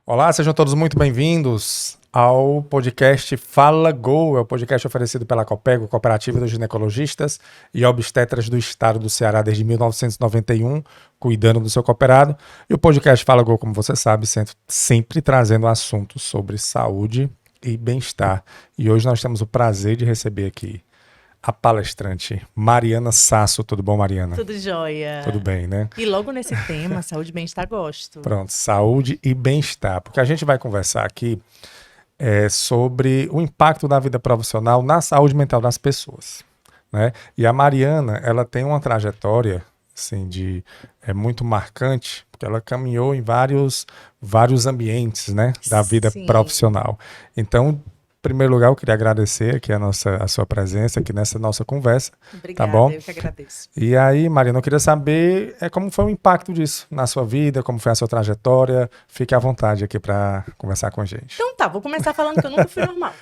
Olá, sejam todos muito bem-vindos ao podcast Fala Go, é o podcast oferecido pela Copego, Cooperativa dos Ginecologistas e Obstetras do Estado do Ceará desde 1991, cuidando do seu cooperado. E o podcast Fala Go, como você sabe, sempre trazendo assuntos sobre saúde e bem-estar. E hoje nós temos o prazer de receber aqui a palestrante Mariana Sasso. Tudo bom, Mariana? Tudo jóia. Tudo bem, né? E logo nesse tema, saúde e bem-estar, gosto. Pronto, saúde e bem-estar. Porque a gente vai conversar aqui sobre o impacto da vida profissional na saúde mental das pessoas, né? E a Mariana, ela tem uma trajetória assim, muito marcante, porque ela caminhou em vários ambientes, né, da vida profissional. Então, em primeiro lugar, eu queria agradecer aqui a sua presença aqui nessa nossa conversa. Obrigada, tá bom? Eu que agradeço. E aí, Mariana, eu queria saber como foi o impacto disso na sua vida, como foi a sua trajetória. Fique à vontade aqui para conversar com a gente. Então tá, vou começar falando que eu nunca fui normal.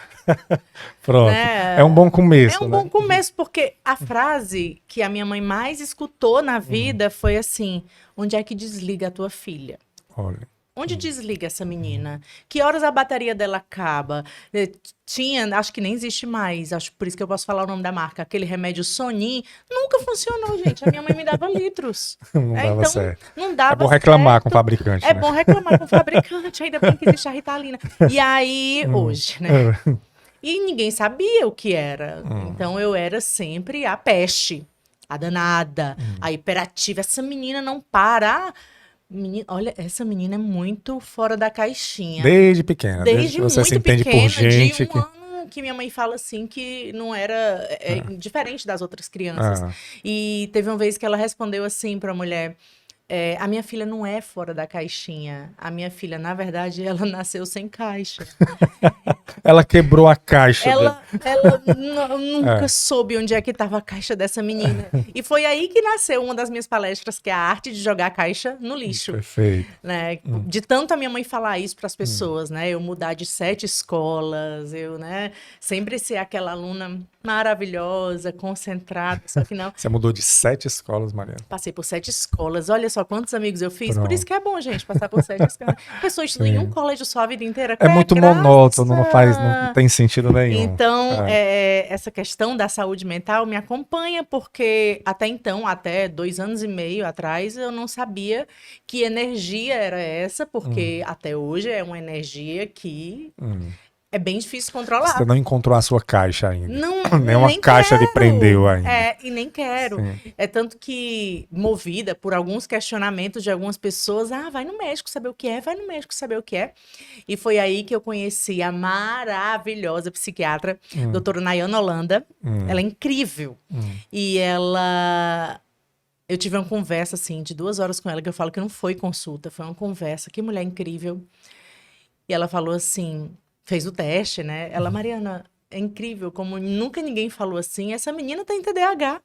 Pronto, né? É um bom começo. É um bom começo, porque a frase que a minha mãe mais escutou na vida foi assim: onde é que desliga a tua filha? Olha. Onde desliga essa menina? Que horas a bateria dela acaba? Acho que nem existe mais, acho por isso que eu posso falar o nome da marca. Aquele remédio Sonin nunca funcionou, gente. A minha mãe me dava litros. Não dava então, certo. Não dava É bom reclamar certo. com o fabricante. É bom reclamar com o fabricante, ainda bem que existe a Ritalina. E aí, hoje, né? E ninguém sabia o que era. Então, eu era sempre a peste, a danada, a hiperativa. Essa menina não para. Menina, olha, essa menina é muito fora da caixinha. Desde pequena. Desde que você muito se entende pequena, por gente. de ano que minha mãe fala assim que não era diferente das outras crianças. E teve uma vez que ela respondeu assim para a mulher: a minha filha não é fora da caixinha. A minha filha, na verdade, ela nasceu sem caixa. Ela quebrou a caixa. Ela nunca soube onde é que estava a caixa dessa menina. E foi aí que nasceu uma das minhas palestras, que é a arte de jogar a caixa no lixo. Perfeito. Né? De tanto a minha mãe falar isso para as pessoas, né? Eu mudar de 7 escolas, eu, né? Sempre ser aquela aluna maravilhosa, concentrada, só que não. Você mudou de 7 escolas, Mariana? Passei por 7 escolas. Olha só quantos amigos eu fiz. Pronto. Por isso que é bom, gente, passar por 7 escolas. Pessoas estudam em um colégio só a vida inteira. É muito monótono, não tem sentido nenhum. Então, essa questão da saúde mental me acompanha, porque até então, até 2 anos e meio atrás, eu não sabia que energia era essa, porque até hoje é uma energia que é bem difícil controlar. Você não encontrou a sua caixa ainda. Não, nenhuma caixa lhe prendeu ainda. E nem quero. Sim. É tanto que, movida por alguns questionamentos de algumas pessoas, vai no médico saber o que é, vai no médico saber o que é. E foi aí que eu conheci a maravilhosa psiquiatra, doutora Nayana Holanda. Ela é incrível. E eu tive uma conversa, assim, de 2 horas com ela, que eu falo que não foi consulta, foi uma conversa. Que mulher incrível. E ela falou assim, fez o teste, né? Ela, Mariana, é incrível, como nunca ninguém falou assim, essa menina tem TDAH,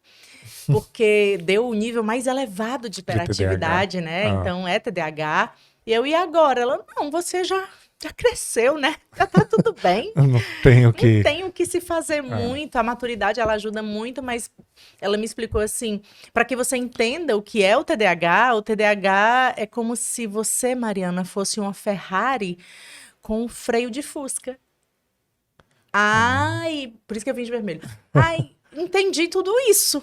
porque deu o nível mais elevado de hiperatividade, né? Então, é TDAH. E agora? Ela, não, você já cresceu, né? Já tá tudo bem. Não tem o que se fazer muito. A maturidade, ela ajuda muito, mas ela me explicou assim, para que você entenda o que é o TDAH é como se você, Mariana, fosse uma Ferrari com um freio de Fusca. Por isso que eu vim de vermelho. Entendi tudo isso.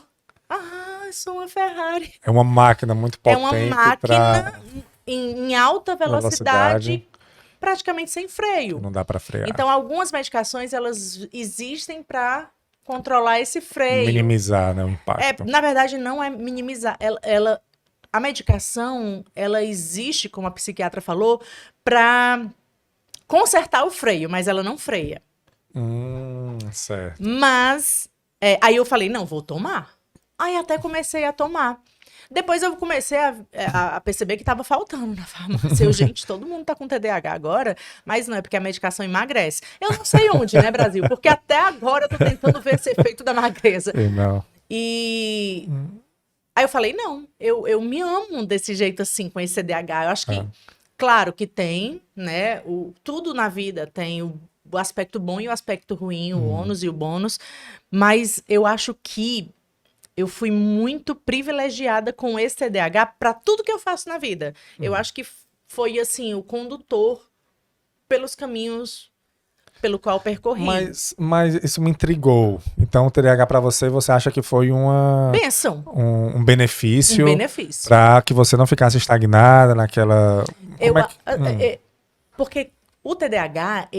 Sou uma Ferrari. É uma máquina muito potente. É uma máquina em alta velocidade, praticamente sem freio. Não dá para frear. Então, algumas medicações, elas existem para controlar esse freio. Minimizar, né, o impacto. Na verdade, não é minimizar. A medicação, ela existe, como a psiquiatra falou, para consertar o freio, mas ela não freia. Certo. Mas, aí eu falei, não, vou tomar. Aí até comecei a tomar. Depois eu comecei a perceber que estava faltando na farmácia. Gente, todo mundo tá com TDAH agora, mas não é porque a medicação emagrece. Eu não sei onde, né, Brasil? Porque até agora eu tô tentando ver esse efeito da magreza. Não. E aí eu falei, não, eu me amo desse jeito assim, com esse TDAH. Eu acho que, claro que tem, né, tudo na vida tem o aspecto bom e o aspecto ruim, o ônus e o bônus, mas eu acho que eu fui muito privilegiada com esse TDAH para tudo que eu faço na vida. Eu acho que foi, assim, o condutor pelos caminhos pelo qual percorri. Mas isso me intrigou. Então, o TDAH para você acha que foi Bênção. Um benefício. Um benefício. Para que você não ficasse estagnada naquela... Porque o TDAH,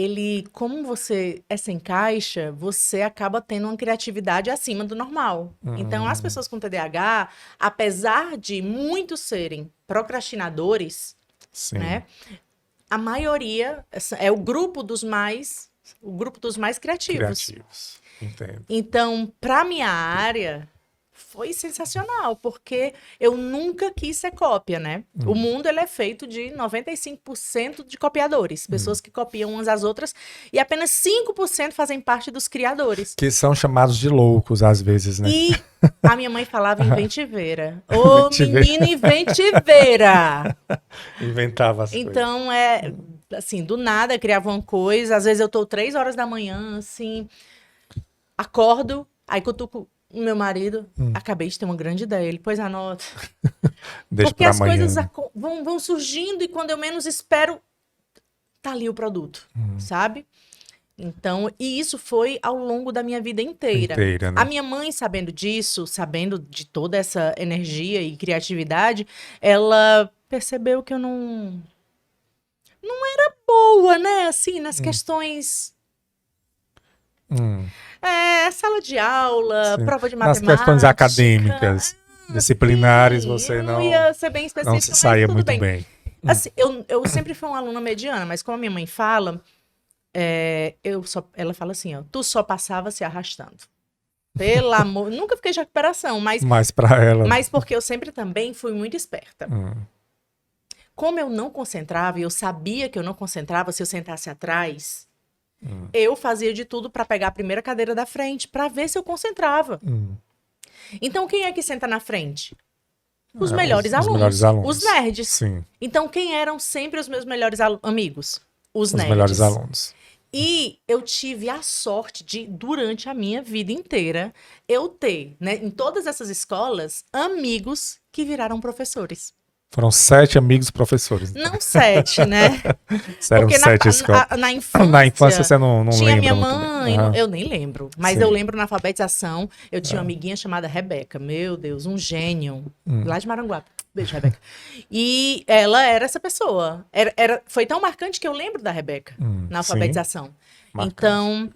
como você é sem caixa, você acaba tendo uma criatividade acima do normal. Então, as pessoas com TDAH, apesar de muitos serem procrastinadores, Sim. né? A maioria é o grupo dos mais criativos. Entendo. Então, para minha área, foi sensacional, porque eu nunca quis ser cópia, né? O mundo ele é feito de 95% de copiadores, pessoas que copiam umas às outras, e apenas 5% fazem parte dos criadores. Que são chamados de loucos, às vezes, né? E a minha mãe falava inventiveira. Ô, menina inventiveira! Inventava as coisas. Então, assim, do nada criava uma coisa, às vezes eu tô 3 horas da manhã, assim, acordo, aí cutuco o meu marido, acabei de ter uma grande ideia. Ele, pois anota. Deixa porque pra as amanhã. coisas vão surgindo e quando eu menos espero, tá ali o produto, sabe? Então, e isso foi ao longo da minha vida inteira. Né? A minha mãe, sabendo disso, sabendo de toda essa energia e criatividade, ela percebeu que eu não era boa, né? Assim, nas questões... sala de aula, Sim. prova de matemática. Nas questões acadêmicas, disciplinares, você não ia ser bem específica, não se saía mas tudo muito bem. Assim, eu sempre fui uma aluna mediana, mas como a minha mãe fala, ela fala assim, ó, tu só passava se arrastando. Pelo amor, nunca fiquei de recuperação, mas para ela. Mas porque eu sempre também fui muito esperta. Como eu não concentrava, e eu sabia que eu não concentrava se eu sentasse atrás, eu fazia de tudo para pegar a primeira cadeira da frente, para ver se eu concentrava. Então, quem é que senta na frente? Os melhores alunos. Os melhores alunos. Os nerds. Sim. Então, quem eram sempre os meus melhores amigos? Os nerds. Os melhores alunos. E eu tive a sorte de, durante a minha vida inteira, eu ter, né, em todas essas escolas, amigos que viraram professores. Foram 7 amigos professores. Não 7, né? Eram 7 escolas. Na infância você não lembra. Tinha minha mãe, eu nem lembro. Mas eu lembro na alfabetização, eu tinha uma amiguinha chamada Rebeca. Meu Deus, um gênio. Lá de Maranguape. Beijo, Rebeca. E ela era essa pessoa. Foi tão marcante que eu lembro da Rebeca na alfabetização. Então,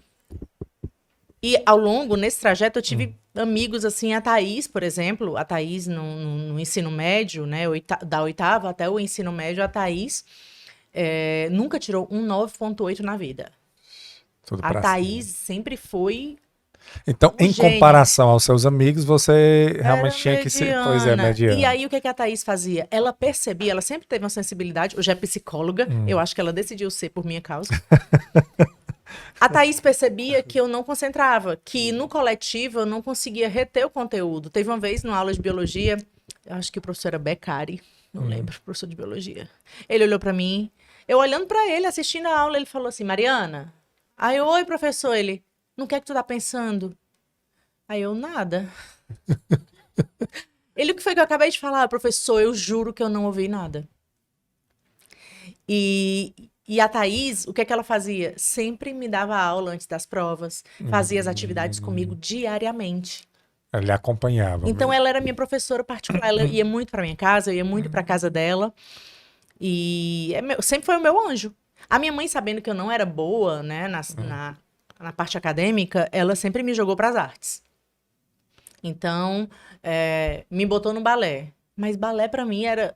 e ao longo, nesse trajeto, eu tive amigos, assim, a Thaís, por exemplo. A Thaís no ensino médio, né? Da 8ª até o ensino médio, a Thaís nunca tirou um 9,8 na vida. A Thaís sempre foi... Então, em comparação aos seus amigos, você realmente tinha que ser... Pois é, mediana. E aí, o que a Thaís fazia? Ela percebia, ela sempre teve uma sensibilidade, hoje é psicóloga, eu acho que ela decidiu ser por minha causa. A Thaís percebia que eu não concentrava, que no coletivo eu não conseguia reter o conteúdo. Teve uma vez, numa aula de biologia, eu acho que o professor era Beccari, não lembro, professor de biologia. Ele olhou pra mim, eu olhando pra ele, assistindo a aula, ele falou assim, Mariana, aí eu, oi, professor, ele... Não quer que tu tá pensando? Aí eu, nada. Ele, o que foi que eu acabei de falar? Professor, eu juro que eu não ouvi nada. E a Thaís, o que é que ela fazia? Sempre me dava aula antes das provas, fazia as atividades comigo diariamente. Ela lhe acompanhava. Então ela era minha professora particular, ela ia muito pra minha casa, eu ia muito pra casa dela. E sempre foi o meu anjo. A minha mãe, sabendo que eu não era boa, né, na parte acadêmica, ela sempre me jogou para as artes. Então, me botou no balé. Mas balé, para mim, era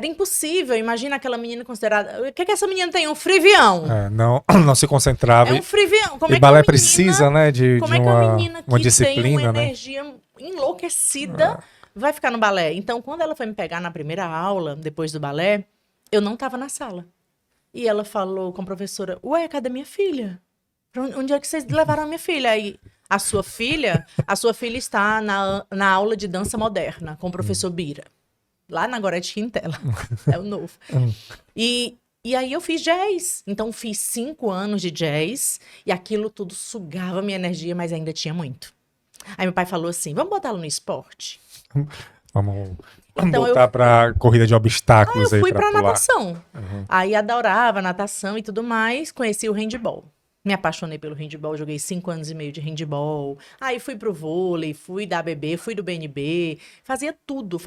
impossível. Imagina aquela menina considerada... O que essa menina tem? Um frivião. Não se concentrava. É um frivião. Como e balé precisa, né, de uma menina que disciplina, tem uma né? energia enlouquecida vai ficar no balé? Então, quando ela foi me pegar na primeira aula, depois do balé, eu não estava na sala. E ela falou com a professora, ué, cadê minha filha? Onde é que vocês levaram a minha filha? Aí, a sua filha está na aula de dança moderna com o professor Bira. Lá na Gorete Quintela. É o novo. E aí eu fiz jazz. Então, fiz 5 anos de jazz. E aquilo tudo sugava minha energia, mas ainda tinha muito. Aí meu pai falou assim, vamos botar ela no esporte? Vamos Então Voltar pra corrida de obstáculos eu aí fui pra pra pular. natação. Aí adorava natação e tudo mais. Conheci o handball. Me apaixonei pelo handball, joguei 5 anos e meio de handball. Aí fui pro vôlei, fui da ABB, fui do BNB. Fazia tudo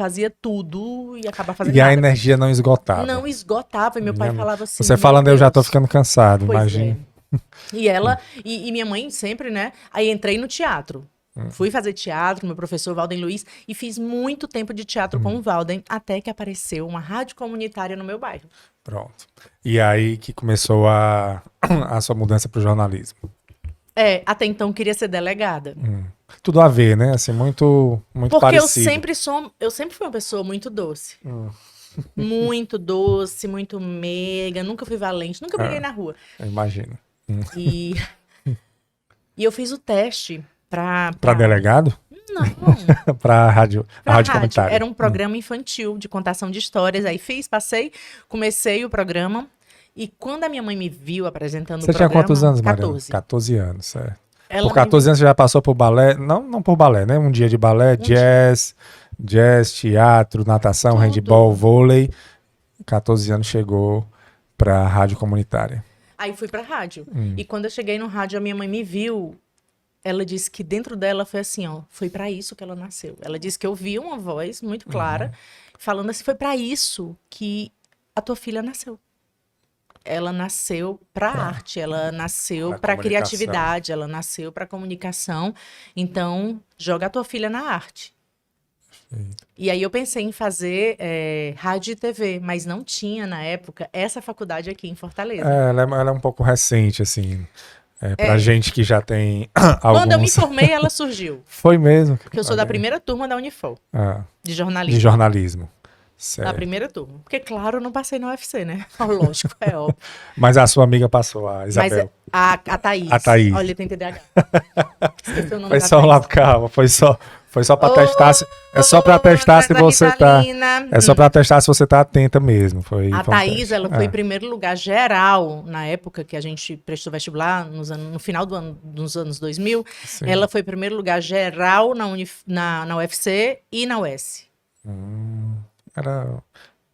e acabava fazendo E a nada. energia não esgotava. Não esgotava. E meu pai falava assim, Você meu falando, eu já tô Deus. ficando cansado, Pois imagina. é. E minha mãe sempre, né? Aí entrei no teatro. Fui fazer teatro com meu professor Valden Luiz e fiz muito tempo de teatro com o Valden, até que apareceu uma rádio comunitária no meu bairro. Pronto. E aí que começou a sua mudança pro jornalismo. Até então queria ser delegada. Tudo a ver, né? Assim, muito Porque parecido. eu sempre fui uma pessoa muito doce. Muito doce, muito meiga, nunca fui valente, nunca briguei na rua. Eu imagino. E, e eu fiz o teste pra Delegado? Não. Pra rádio, Pra a rádio comunitária. Era um programa infantil de contação de histórias. Aí passei, comecei o programa. E quando a minha mãe me viu apresentando Você o programa... tinha quantos anos, Mariana? 14. 14 anos, é. Ela Por 14 anos você já passou por balé, não por balé, né? Um dia de balé, jazz, teatro, natação, Tudo. handball, vôlei. 14 anos chegou pra rádio comunitária. Aí fui pra rádio. E quando eu cheguei no rádio, a minha mãe me viu. Ela disse que dentro dela foi assim, ó, foi pra isso que ela nasceu. Ela disse que eu ouvia uma voz muito clara, falando assim, foi pra isso que a tua filha nasceu. Ela nasceu pra arte, ela nasceu pra criatividade, ela nasceu pra comunicação. Então, joga a tua filha na arte. E aí eu pensei em fazer rádio e TV, mas não tinha na época essa faculdade aqui em Fortaleza. Ela é um pouco recente, assim. Pra gente que já tem alguns... Quando eu me formei, ela surgiu. Foi mesmo? Porque eu sou da primeira turma da Unifol, de jornalismo. De jornalismo. Certo. Da primeira turma. Porque, claro, eu não passei no UFC, né? Lógico, é óbvio. Mas a sua amiga passou, a Isabel. Mas a Thaís. A Thaís. Olha, tem TDAH. Esqueci o nome Foi da só um Thaís. lado, calma, foi só pra testar se... É só pra testar se você tá... É só pra testar se você tá atenta mesmo. A Thaís, ela foi em primeiro lugar geral, na época que a gente prestou vestibular, no final dos anos 2000. Sim. Ela foi em primeiro lugar geral na UFC e na UES.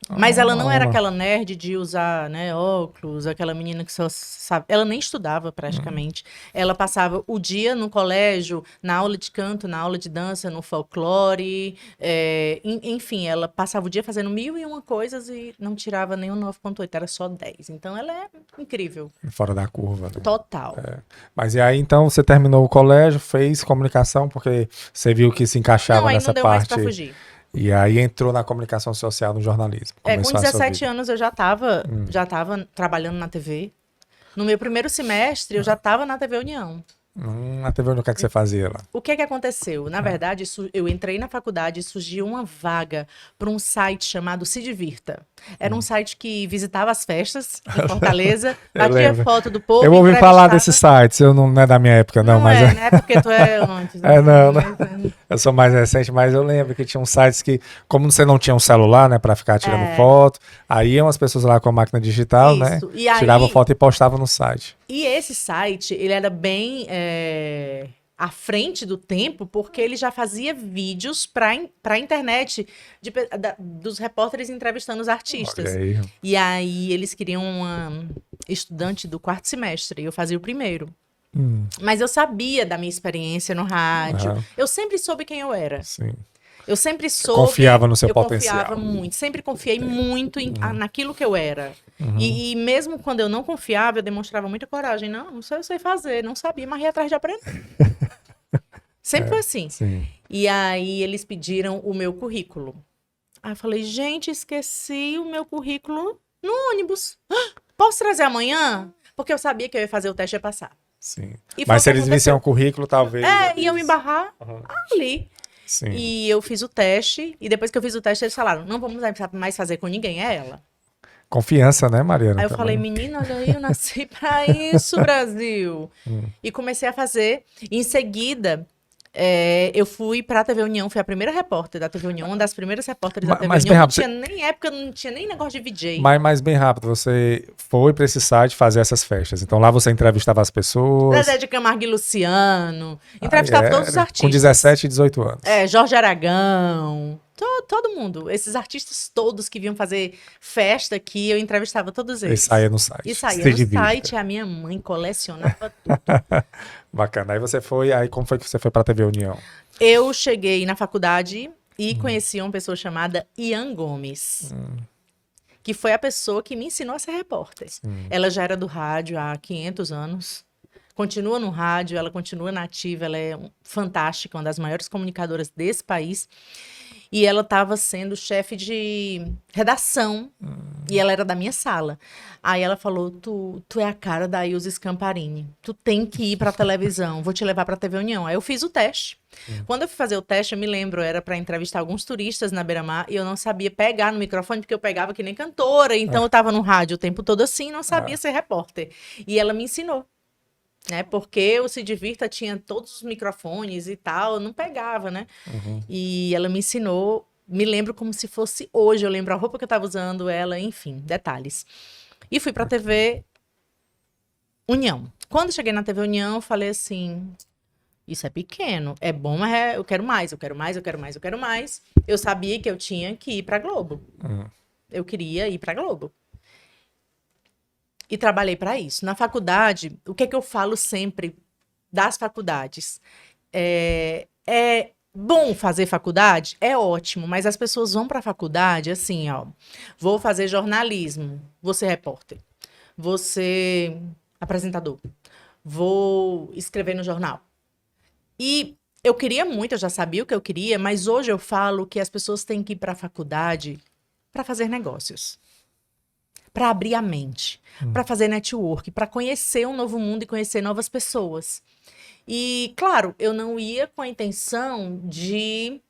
Mas ela não era aquela nerd de usar, né, óculos, aquela menina que só sabe. Ela nem estudava praticamente. Ela passava o dia no colégio, na aula de canto, na aula de dança, no folclore. Enfim, ela passava o dia fazendo 1001 coisas e não tirava nem um 9,8, era só 10. Então ela é incrível. Fora da curva. Né? Total. Mas e aí então você terminou o colégio, fez comunicação, porque você viu que se encaixava nessa não deu parte. mais pra fugir. E aí entrou na comunicação social, no jornalismo. Com 17 anos eu já estava trabalhando na TV. No meu primeiro semestre eu já estava na TV União. Na TV União, o que é que você fazia lá? O que é que aconteceu? Na verdade, eu entrei na faculdade e surgiu uma vaga para um site chamado Se Divirta. Era um site que visitava as festas em Fortaleza, batia foto do povo. Eu ouvi falar desses sites, não é da minha época, não. Mas né? Porque tu é antes. Não. Eu sou mais recente, mas eu lembro que tinha uns sites que, como você não tinha um celular, né, para ficar tirando foto, aí iam as pessoas lá com a máquina digital, né, tiravam foto e postavam no site. E esse site, ele era bem à frente do tempo, porque ele já fazia vídeos para a internet dos repórteres entrevistando os artistas. Aí. E aí eles queriam uma estudante do 4º semestre, e eu fazia o primeiro. Mas eu sabia da minha experiência no rádio. Eu sempre soube quem eu era. Sim. Eu sempre soube. Confiava no seu potencial. Eu confiava muito. Sempre confiei muito naquilo que eu era. E mesmo quando eu não confiava, eu demonstrava muita coragem. Não sei, eu sei fazer. Não sabia, mas ia atrás de aprender. Sempre foi assim. Sim. E aí eles pediram o meu currículo. Aí eu falei, gente, esqueci o meu currículo no ônibus. Posso trazer amanhã? Porque eu sabia que eu ia fazer o teste e ia passar. Sim. E mas se eles vissem um currículo, talvez... iam me barrar ali. Sim. E eu fiz o teste, e depois que eu fiz o teste, eles falaram, não vamos mais fazer com ninguém, é ela. Confiança, né, Mariana? Aí eu falei, menina, olha aí, eu nasci pra isso, Brasil. E comecei a fazer. Em seguida, eu fui pra TV União, fui a primeira repórter da TV União, uma das primeiras repórteres da TV mas União. bem rápido, Não tinha nem negócio de VJ. Mas bem rápido, você foi pra esse site fazer essas festas. Então lá você entrevistava as pessoas. Zezé de Camargo e Luciano. Entrevistava todos os artistas. Com 17 e 18 anos. Jorge Aragão. Todo mundo. Esses artistas todos que vinham fazer festa aqui, eu entrevistava todos E eles. saía no site. E saía Stage no Vista. site, a minha mãe colecionava tudo. Bacana. Aí você foi, aí como foi que você foi pra TV União? Eu cheguei na faculdade e conheci uma pessoa chamada Ian Gomes, que foi a pessoa que me ensinou a ser repórter. Ela já era do rádio há 500 anos, continua no rádio, ela continua nativa, ela é fantástica, uma das maiores comunicadoras desse país. E ela estava sendo chefe de redação, e ela era da minha sala. Aí ela falou, tu é a cara da Ilse Scamparini, tu tem que ir pra televisão, vou te levar pra TV União. Aí eu fiz o teste. Quando eu fui fazer o teste, eu me lembro, era para entrevistar alguns turistas na Beira-Mar, e eu não sabia pegar no microfone, porque eu pegava que nem cantora, então eu tava no rádio o tempo todo assim, não sabia ser repórter. E ela me ensinou. Né? Porque o Se Divirta tinha todos os microfones e tal, eu não pegava, né? E ela me ensinou, me lembro como se fosse hoje, eu lembro a roupa que eu tava usando, ela, enfim, detalhes. E fui pra TV União. Quando cheguei na TV União, eu falei assim, isso é pequeno, é bom, mas eu quero mais, eu quero mais, eu quero mais, eu quero mais. Eu sabia que eu tinha que ir pra Globo. Eu queria ir pra Globo. E trabalhei para isso. Na faculdade, o que é que eu falo sempre das faculdades? É bom fazer faculdade? É ótimo, mas as pessoas vão para a faculdade assim, ó. Vou fazer jornalismo, vou ser repórter, vou ser apresentador, vou escrever no jornal. E eu queria muito, eu já sabia o que eu queria, mas hoje eu falo que as pessoas têm que ir para a faculdade para fazer negócios. Para abrir a mente, para fazer network, para conhecer um novo mundo e conhecer novas pessoas. E, claro, eu não ia com a intenção de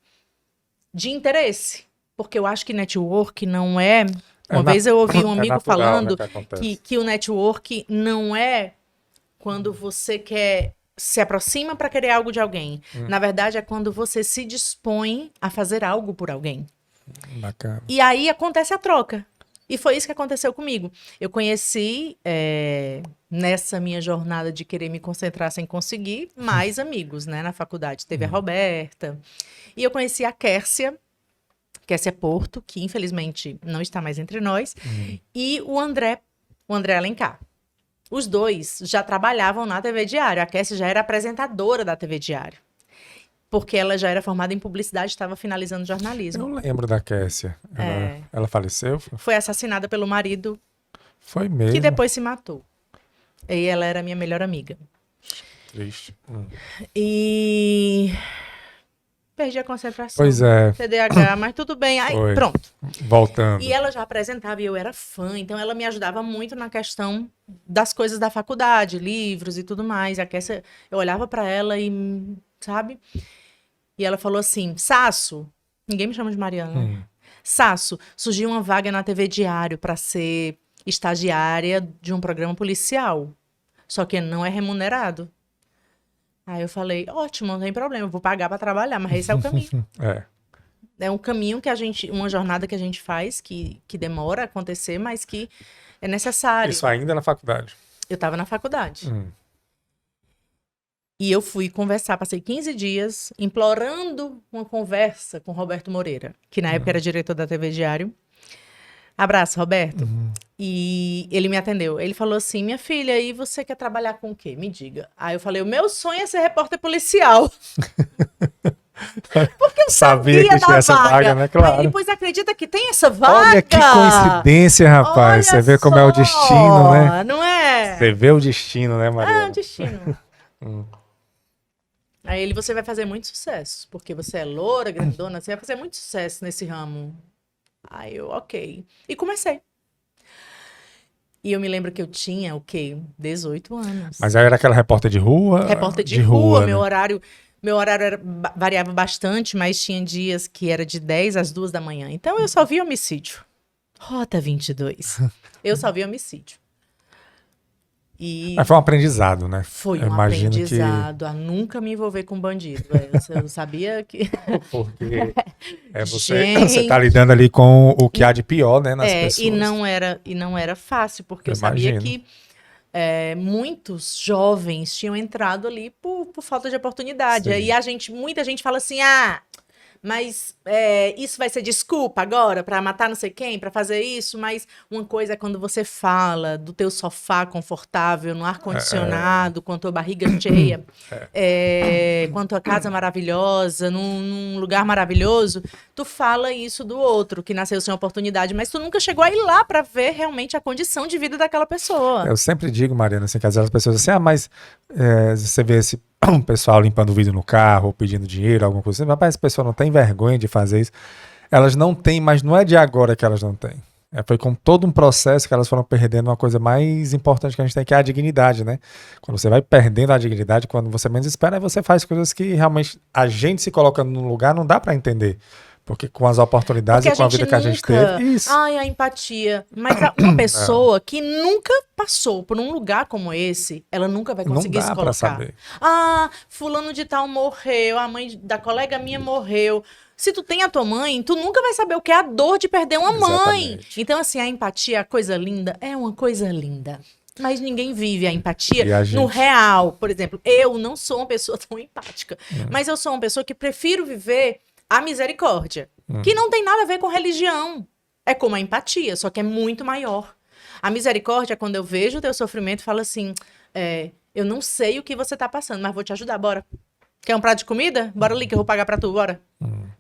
interesse, porque eu acho que network não é... Uma vez eu ouvi um amigo natural, falando, né, que o network não é quando você se aproxima para querer algo de alguém. Na verdade, é quando você se dispõe a fazer algo por alguém. Bacana. E aí acontece a troca. E foi isso que aconteceu comigo. Eu conheci, nessa minha jornada de querer me concentrar sem conseguir, mais amigos, né, na faculdade. Teve a Roberta. E eu conheci a Kércia Porto, que infelizmente não está mais entre nós, e o André Alencar. Os dois já trabalhavam na TV Diário. A Kércia já era apresentadora da TV Diário. Porque ela já era formada em publicidade e estava finalizando jornalismo. Eu lembro da Kércia. Ela faleceu? Foi assassinada pelo marido. Foi mesmo? Que depois se matou. E ela era minha melhor amiga. Triste. E... perdi a concentração. Pois é. TDAH, mas tudo bem. Aí, pronto. Voltando. E ela já apresentava e eu era fã, então ela me ajudava muito na questão das coisas da faculdade, livros e tudo mais. A Kércia, eu olhava pra ela e, sabe? E ela falou assim, Sasso, ninguém me chama de Mariana, Sasso, surgiu uma vaga na TV Diário para ser estagiária de um programa policial, só que não é remunerado. Aí eu falei, ótimo, não tem problema, eu vou pagar para trabalhar, mas esse é o caminho. É um caminho que uma jornada que a gente faz, que demora a acontecer, mas que é necessário. Isso ainda na faculdade? Eu estava na faculdade. E eu fui conversar, passei 15 dias implorando uma conversa com Roberto Moreira, que na época era diretor da TV Diário. Abraço, Roberto. E ele me atendeu. Ele falou assim, minha filha, e você quer trabalhar com o quê? Me diga. Aí eu falei, o meu sonho é ser repórter policial. Porque eu sabia que tinha essa vaga, né? Claro. Aí depois acredita que tem essa vaga. Olha que coincidência, rapaz. Olha, você vê como é o destino, né? Não é? Você vê o destino, né, Maria? É o destino. Aí você vai fazer muito sucesso, porque você é loura, grandona, você vai fazer muito sucesso nesse ramo. Aí eu, ok. E comecei. E eu me lembro que eu tinha, 18 anos. Mas aí era aquela repórter de rua? Repórter de rua, né? Meu horário variava bastante, mas tinha dias que era de 10 às 2 da manhã. Então eu só via homicídio. Rota 22. Eu só via homicídio. Mas foi um aprendizado, né? Foi um aprendizado a nunca me envolver com bandido. Eu sabia que... Porque você tá lidando ali com o que há de pior, né, nas pessoas. E não era fácil, porque eu sabia que muitos jovens tinham entrado ali por falta de oportunidade. Aí muita gente fala assim, mas isso vai ser desculpa agora pra matar não sei quem, pra fazer isso, mas uma coisa é quando você fala do teu sofá confortável, no ar-condicionado, com a tua barriga cheia, com a tua casa maravilhosa, num lugar maravilhoso, tu fala isso do outro, que nasceu sem oportunidade, mas tu nunca chegou a ir lá pra ver realmente a condição de vida daquela pessoa. Eu sempre digo, Mariana, assim, que às vezes as pessoas assim, mas você vê esse pessoal limpando o vidro no carro, ou pedindo dinheiro, alguma coisa assim, mas essa pessoa não tem vergonha de fazer isso. Elas não têm, mas não é de agora que elas não têm. Foi com todo um processo que elas foram perdendo uma coisa mais importante que a gente tem, que é a dignidade, né? Quando você vai perdendo a dignidade, quando você menos espera, você faz coisas que realmente a gente se colocando num lugar não dá pra entender. Porque com as oportunidades e com a vida que a gente teve. Isso. Ai, a empatia. Mas uma pessoa que nunca passou por um lugar como esse, ela nunca vai conseguir se colocar. Pra saber. Ah, fulano de tal morreu, a mãe da colega minha morreu. Se tu tem a tua mãe, tu nunca vai saber o que é a dor de perder uma mãe. Então, assim, a empatia, a coisa linda, é uma coisa linda. Mas ninguém vive a empatia no real. Por exemplo, eu não sou uma pessoa tão empática. Mas eu sou uma pessoa que prefiro viver a misericórdia, que não tem nada a ver com religião. É como a empatia, só que é muito maior. A misericórdia é quando eu vejo o teu sofrimento e falo assim, eu não sei o que você tá passando, mas vou te ajudar, bora. Quer um prato de comida? Bora ali que eu vou pagar pra tu, bora.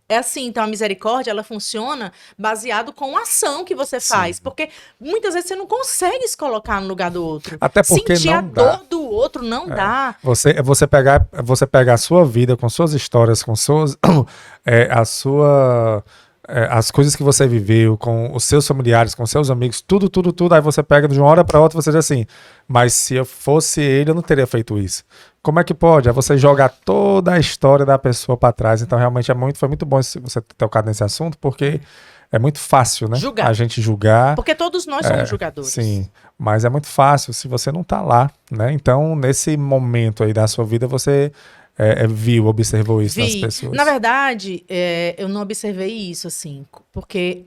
É assim, então a misericórdia, ela funciona baseado com a ação que você faz. Sim. Porque muitas vezes você não consegue se colocar no lugar do outro. Até porque sentir não a dá. dor do outro não dá. Você pegar a sua vida, com suas histórias, com suas, as coisas que você viveu, com os seus familiares, com seus amigos, tudo, aí você pega de uma hora para outra, você diz assim, mas se eu fosse ele, eu não teria feito isso. Como é que pode? É você jogar toda a história da pessoa para trás. Então, realmente, foi muito bom você ter tocado nesse assunto, porque é muito fácil, né? A gente julgar. Porque todos nós somos julgadores. Sim, mas é muito fácil se você não tá lá, né? Então, nesse momento aí da sua vida, você observou isso nas pessoas. Na verdade, eu não observei isso, assim, porque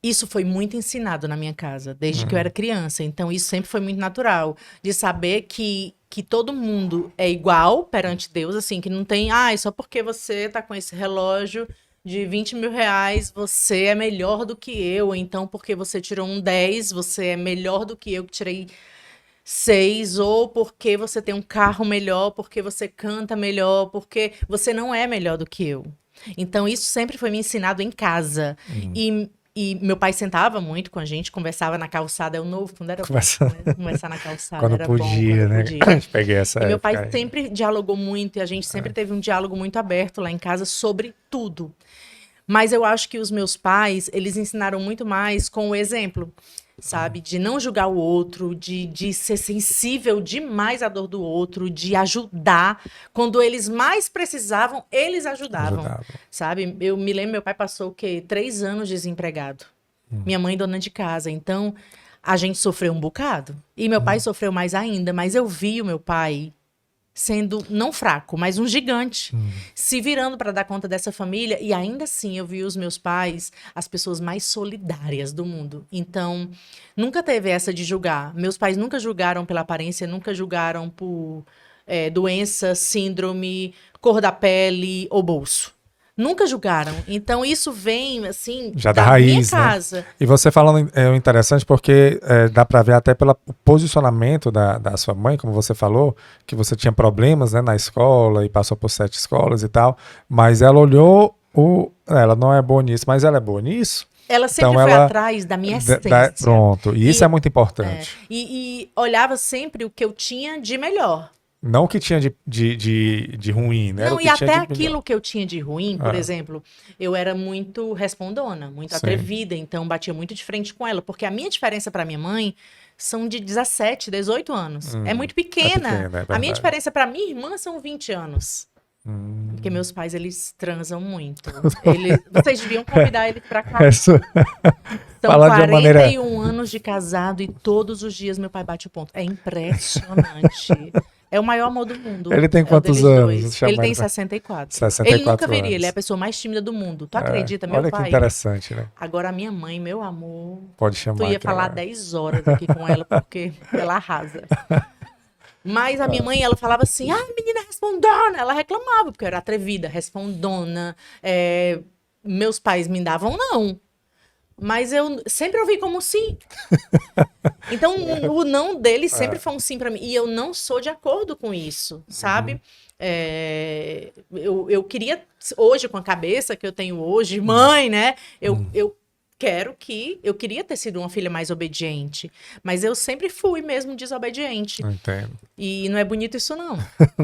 isso foi muito ensinado na minha casa, desde que eu era criança. Então, isso sempre foi muito natural, de saber que todo mundo é igual perante Deus, assim, que não tem, só porque você tá com esse relógio de 20 mil reais, você é melhor do que eu, então porque você tirou um 10, você é melhor do que eu que tirei 6, ou porque você tem um carro melhor, porque você canta melhor, porque você não é melhor do que eu. Então, isso sempre foi me ensinado em casa. E meu pai sentava muito com a gente, conversava na calçada, é o novo, quando era bom, conversar na calçada, quando era podia, bom, né? Peguei essa e meu pai sempre dialogou muito, e a gente sempre teve um diálogo muito aberto lá em casa sobre tudo. Mas eu acho que os meus pais, eles ensinaram muito mais com o exemplo, sabe? De não julgar o outro, de ser sensível demais à dor do outro, de ajudar. Quando eles mais precisavam, eles ajudavam. Sabe? Eu me lembro, meu pai passou, 3 anos desempregado. Minha mãe dona de casa. Então, a gente sofreu um bocado. E meu pai sofreu mais ainda. Mas eu vi o meu pai sendo, não fraco, mas um gigante, se virando para dar conta dessa família. E ainda assim, eu vi os meus pais, as pessoas mais solidárias do mundo. Então, nunca teve essa de julgar. Meus pais nunca julgaram pela aparência, nunca julgaram por doença, síndrome, cor da pele ou bolso. Nunca julgaram. Então, isso vem, assim, já da raiz, minha casa. Né? E você falando é interessante porque dá para ver até pelo posicionamento da sua mãe, como você falou, que você tinha problemas, né, na escola e passou por 7 escolas e tal, mas ela olhou, ela não é boa nisso, mas ela é boa nisso. Ela sempre foi atrás da minha essência. Pronto, e isso é muito importante. E olhava sempre o que eu tinha de melhor. Não o que tinha de ruim, né? Não, e até aquilo que eu tinha de ruim, por exemplo, eu era muito respondona, muito atrevida, então batia muito de frente com ela, porque a minha diferença para minha mãe são de 17, 18 anos. É muito pequena. A minha diferença para minha irmã são 20 anos. Porque meus pais, eles transam muito. Vocês deviam convidar eles pra cá. São 41 anos de casado e todos os dias meu pai bate o ponto. É impressionante. É o maior amor do mundo. Ele tem quantos anos? Ele tem 64. Ele nunca veria, ele é a pessoa mais tímida do mundo. Tu acredita, meu pai? Olha que interessante, né? Agora a minha mãe, meu amor. Pode chamar. Tu ia falar 10 horas aqui com ela, porque ela arrasa. Mas a minha mãe, ela falava assim, menina respondona. Ela reclamava, porque eu era atrevida, respondona. Meus pais me davam não. Mas eu sempre ouvi como sim. Então, o não dele sempre foi um sim pra mim. E eu não sou de acordo com isso, sabe? Eu queria, hoje, com a cabeça que eu tenho hoje, mãe, né? Eu queria ter sido uma filha mais obediente. Mas eu sempre fui mesmo desobediente. Entendo. E não é bonito isso, não.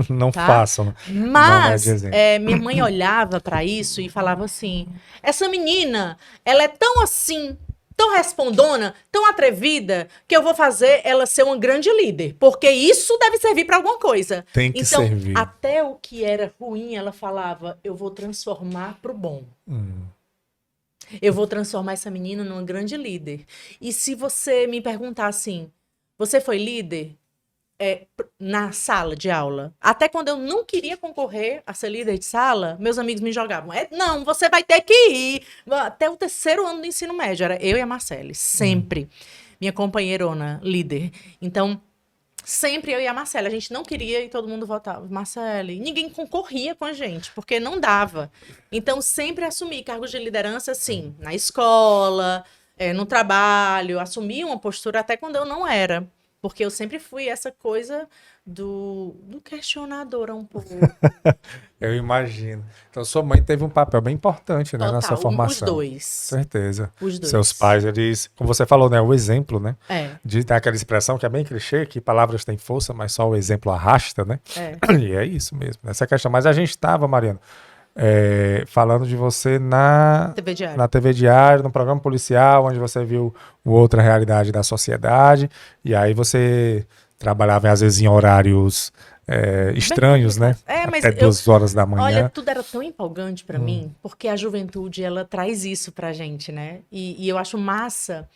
Não Tá? façam. Mas Não é de exemplo. minha mãe olhava pra isso e falava assim: essa menina, ela é tão assim, tão respondona, tão atrevida, que eu vou fazer ela ser uma grande líder, porque isso deve servir pra alguma coisa. Tem que Então, servir. até o que era ruim, ela falava: eu vou transformar pro bom. Eu vou transformar essa menina numa grande líder. E se você me perguntar assim, você foi líder? Na sala de aula. Até quando eu não queria concorrer a ser líder de sala, meus amigos me jogavam. Não, você vai ter que ir. Até o 3º ano do ensino médio, era eu e a Marcele, sempre. Minha companheirona, líder. Então, sempre eu e a Marcele. A gente não queria e todo mundo votava. Marcele. Ninguém concorria com a gente, porque não dava. Então, sempre assumi cargos de liderança, assim, na escola, no trabalho. Assumi uma postura até quando eu não era. Porque eu sempre fui essa coisa do questionadora um pouco. Eu imagino. Então, sua mãe teve um papel bem importante, né, na sua formação. Os dois. Certeza. Os dois. Seus pais, eles, como você falou, né, o exemplo, né? É. De ter aquela expressão que é bem clichê, que palavras têm força, mas só o exemplo arrasta, né? E é isso mesmo, essa questão. Mas a gente estava, Mariana, falando de você na TV Diário, no programa policial, onde você viu outra realidade da sociedade, e aí você trabalhava às vezes em horários estranhos, né? Mas até 2 horas da manhã. Olha, tudo era tão empolgante pra mim, porque a juventude, ela traz isso pra gente, né? E eu acho massa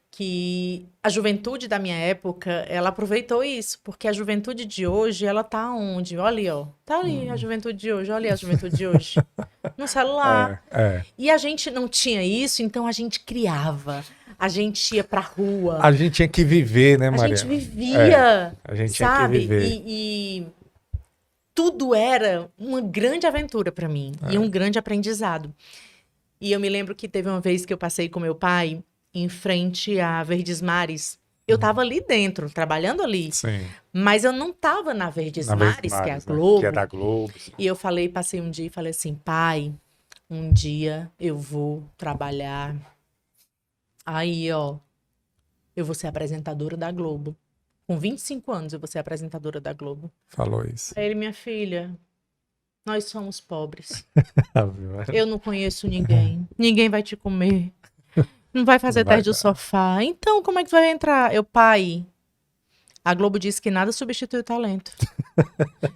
que a juventude da minha época, ela aproveitou isso, porque a juventude de hoje, ela tá onde? Olha ali, ó. Tá ali a juventude de hoje, olha ali a juventude de hoje. No celular. E a gente não tinha isso, então a gente criava. A gente ia pra rua. A gente tinha que viver, né, Mariana? A gente vivia, a gente sabe? Tinha que viver. E tudo era uma grande aventura pra mim. E um grande aprendizado. E eu me lembro que teve uma vez que eu passei com meu pai em frente a Verdes Mares. Eu tava ali dentro, trabalhando ali. Sim. Mas eu não tava na Verdes Mares, que é a Globo. Que é da Globo. Sim. E eu passei um dia e falei assim, pai, um dia eu vou trabalhar. Aí, ó, eu vou ser apresentadora da Globo. Com 25 anos eu vou ser apresentadora da Globo. Falou isso. Aí ele, minha filha, nós somos pobres. Eu não conheço ninguém. Ninguém vai te comer. Não vai fazer teste do sofá. Então, como é que vai entrar? Pai, a Globo disse que nada substitui o talento.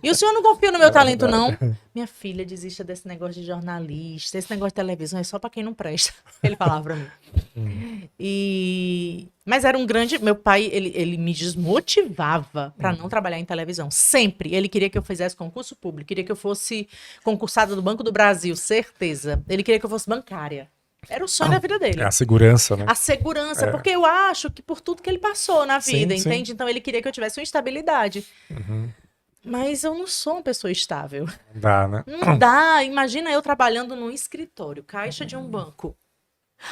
E o senhor não confia no meu talento, não? Minha filha, desista desse negócio de jornalista. Esse negócio de televisão é só pra quem não presta. Ele falava pra mim. Mas era um grande... Meu pai, ele me desmotivava pra não trabalhar em televisão. Sempre. Ele queria que eu fizesse concurso público. Queria que eu fosse concursada do Banco do Brasil. Certeza. Ele queria que eu fosse bancária. Era o sonho da vida dele. É a segurança, né? A segurança, porque eu acho que por tudo que ele passou na vida, sim. entende? Então ele queria que eu tivesse uma estabilidade. Mas eu não sou uma pessoa estável. Não dá, né? Não dá. Imagina eu trabalhando num escritório, caixa de um banco.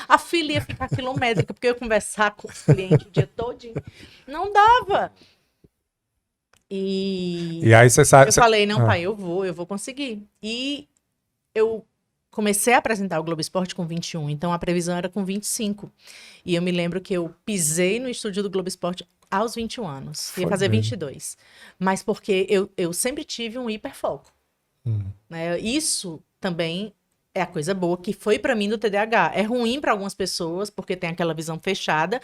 A fila ia ficar quilométrica, porque eu ia conversar com os clientes o dia todo. Não dava. E aí você sabe... Eu falei, não, pai, eu vou conseguir. E eu comecei a apresentar o Globo Esporte com 21, então a previsão era com 25. E eu me lembro que eu pisei no estúdio do Globo Esporte aos 21 anos. Ia fazer 22. Mas porque eu sempre tive um hiperfoco. Né? Isso também é a coisa boa que foi pra mim do TDAH. É ruim pra algumas pessoas, porque tem aquela visão fechada,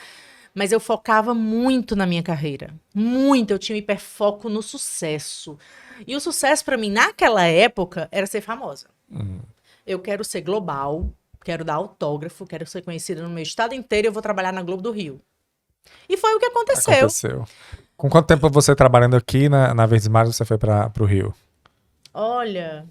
mas eu focava muito na minha carreira. Muito. Eu tinha um hiperfoco no sucesso. E o sucesso pra mim, naquela época, era ser famosa. Eu quero ser global, quero dar autógrafo, quero ser conhecida no meu estado inteiro e eu vou trabalhar na Globo do Rio. E foi o que aconteceu. Com quanto tempo você trabalhando aqui na Verdes Mares você foi para o Rio? Olha,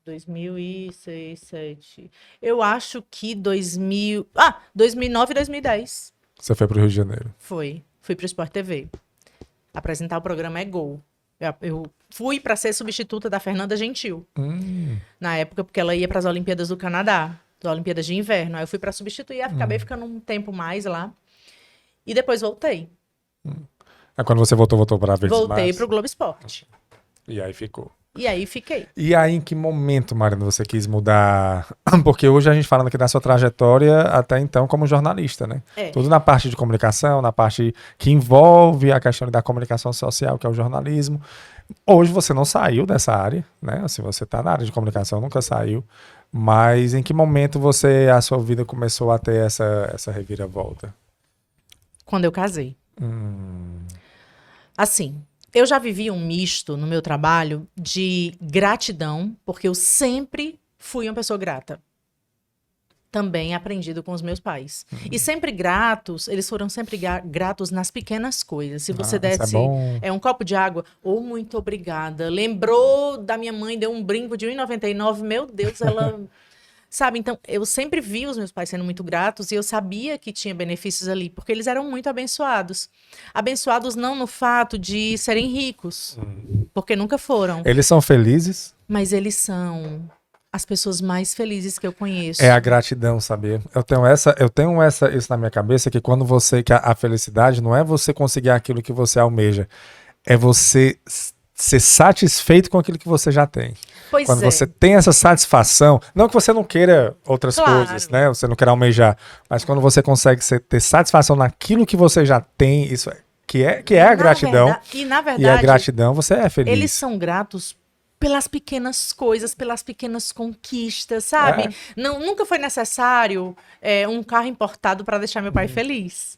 2006, 2007. Eu acho que 2009 e 2010. Você foi para o Rio de Janeiro? Fui para o Sport TV. apresentar o programa É Gol. Eu fui para ser substituta da Fernanda Gentil, na época, porque ela ia para as Olimpíadas do Canadá, as Olimpíadas de Inverno. Aí eu fui para substituir, acabei ficando um tempo mais lá. E depois voltei. Aí quando você voltou para Verdes Voltei Mares. para o Globo Esporte. E aí ficou. E aí fiquei. E aí, em que momento, Marina, você quis mudar? Porque hoje a gente falando aqui da sua trajetória até então como jornalista, né? Tudo na parte de comunicação, na parte que envolve a questão da comunicação social, que é o jornalismo. Hoje você não saiu dessa área, né? Assim, você está na área de comunicação, nunca saiu. Mas em que momento a sua vida começou a ter essa reviravolta? Quando eu casei. Assim, eu já vivi um misto no meu trabalho de gratidão, porque eu sempre fui uma pessoa grata. Também aprendido com os meus pais. E sempre gratos, eles foram sempre gratos nas pequenas coisas. Se você desse um copo de água, muito obrigada. Lembrou da minha mãe, deu um brinco de R$1,99, meu Deus, ela... Sabe, então, eu sempre vi os meus pais sendo muito gratos e eu sabia que tinha benefícios ali, porque eles eram muito abençoados. Abençoados não no fato de serem ricos, porque nunca foram. Eles são felizes? Mas eles são as pessoas mais felizes que eu conheço. É a gratidão, sabia? Eu tenho isso na minha cabeça, que quando que a felicidade não é você conseguir aquilo que você almeja, é você ser satisfeito com aquilo que você já tem. Quando você tem essa satisfação, não que você não queira outras coisas, né? Você não queira almejar, mas quando você consegue ter satisfação naquilo que você já tem, isso que é a gratidão. Na verdade, e a gratidão, você é feliz. Eles são gratos pelas pequenas coisas, pelas pequenas conquistas, sabe? Nunca foi necessário um carro importado para deixar meu pai feliz.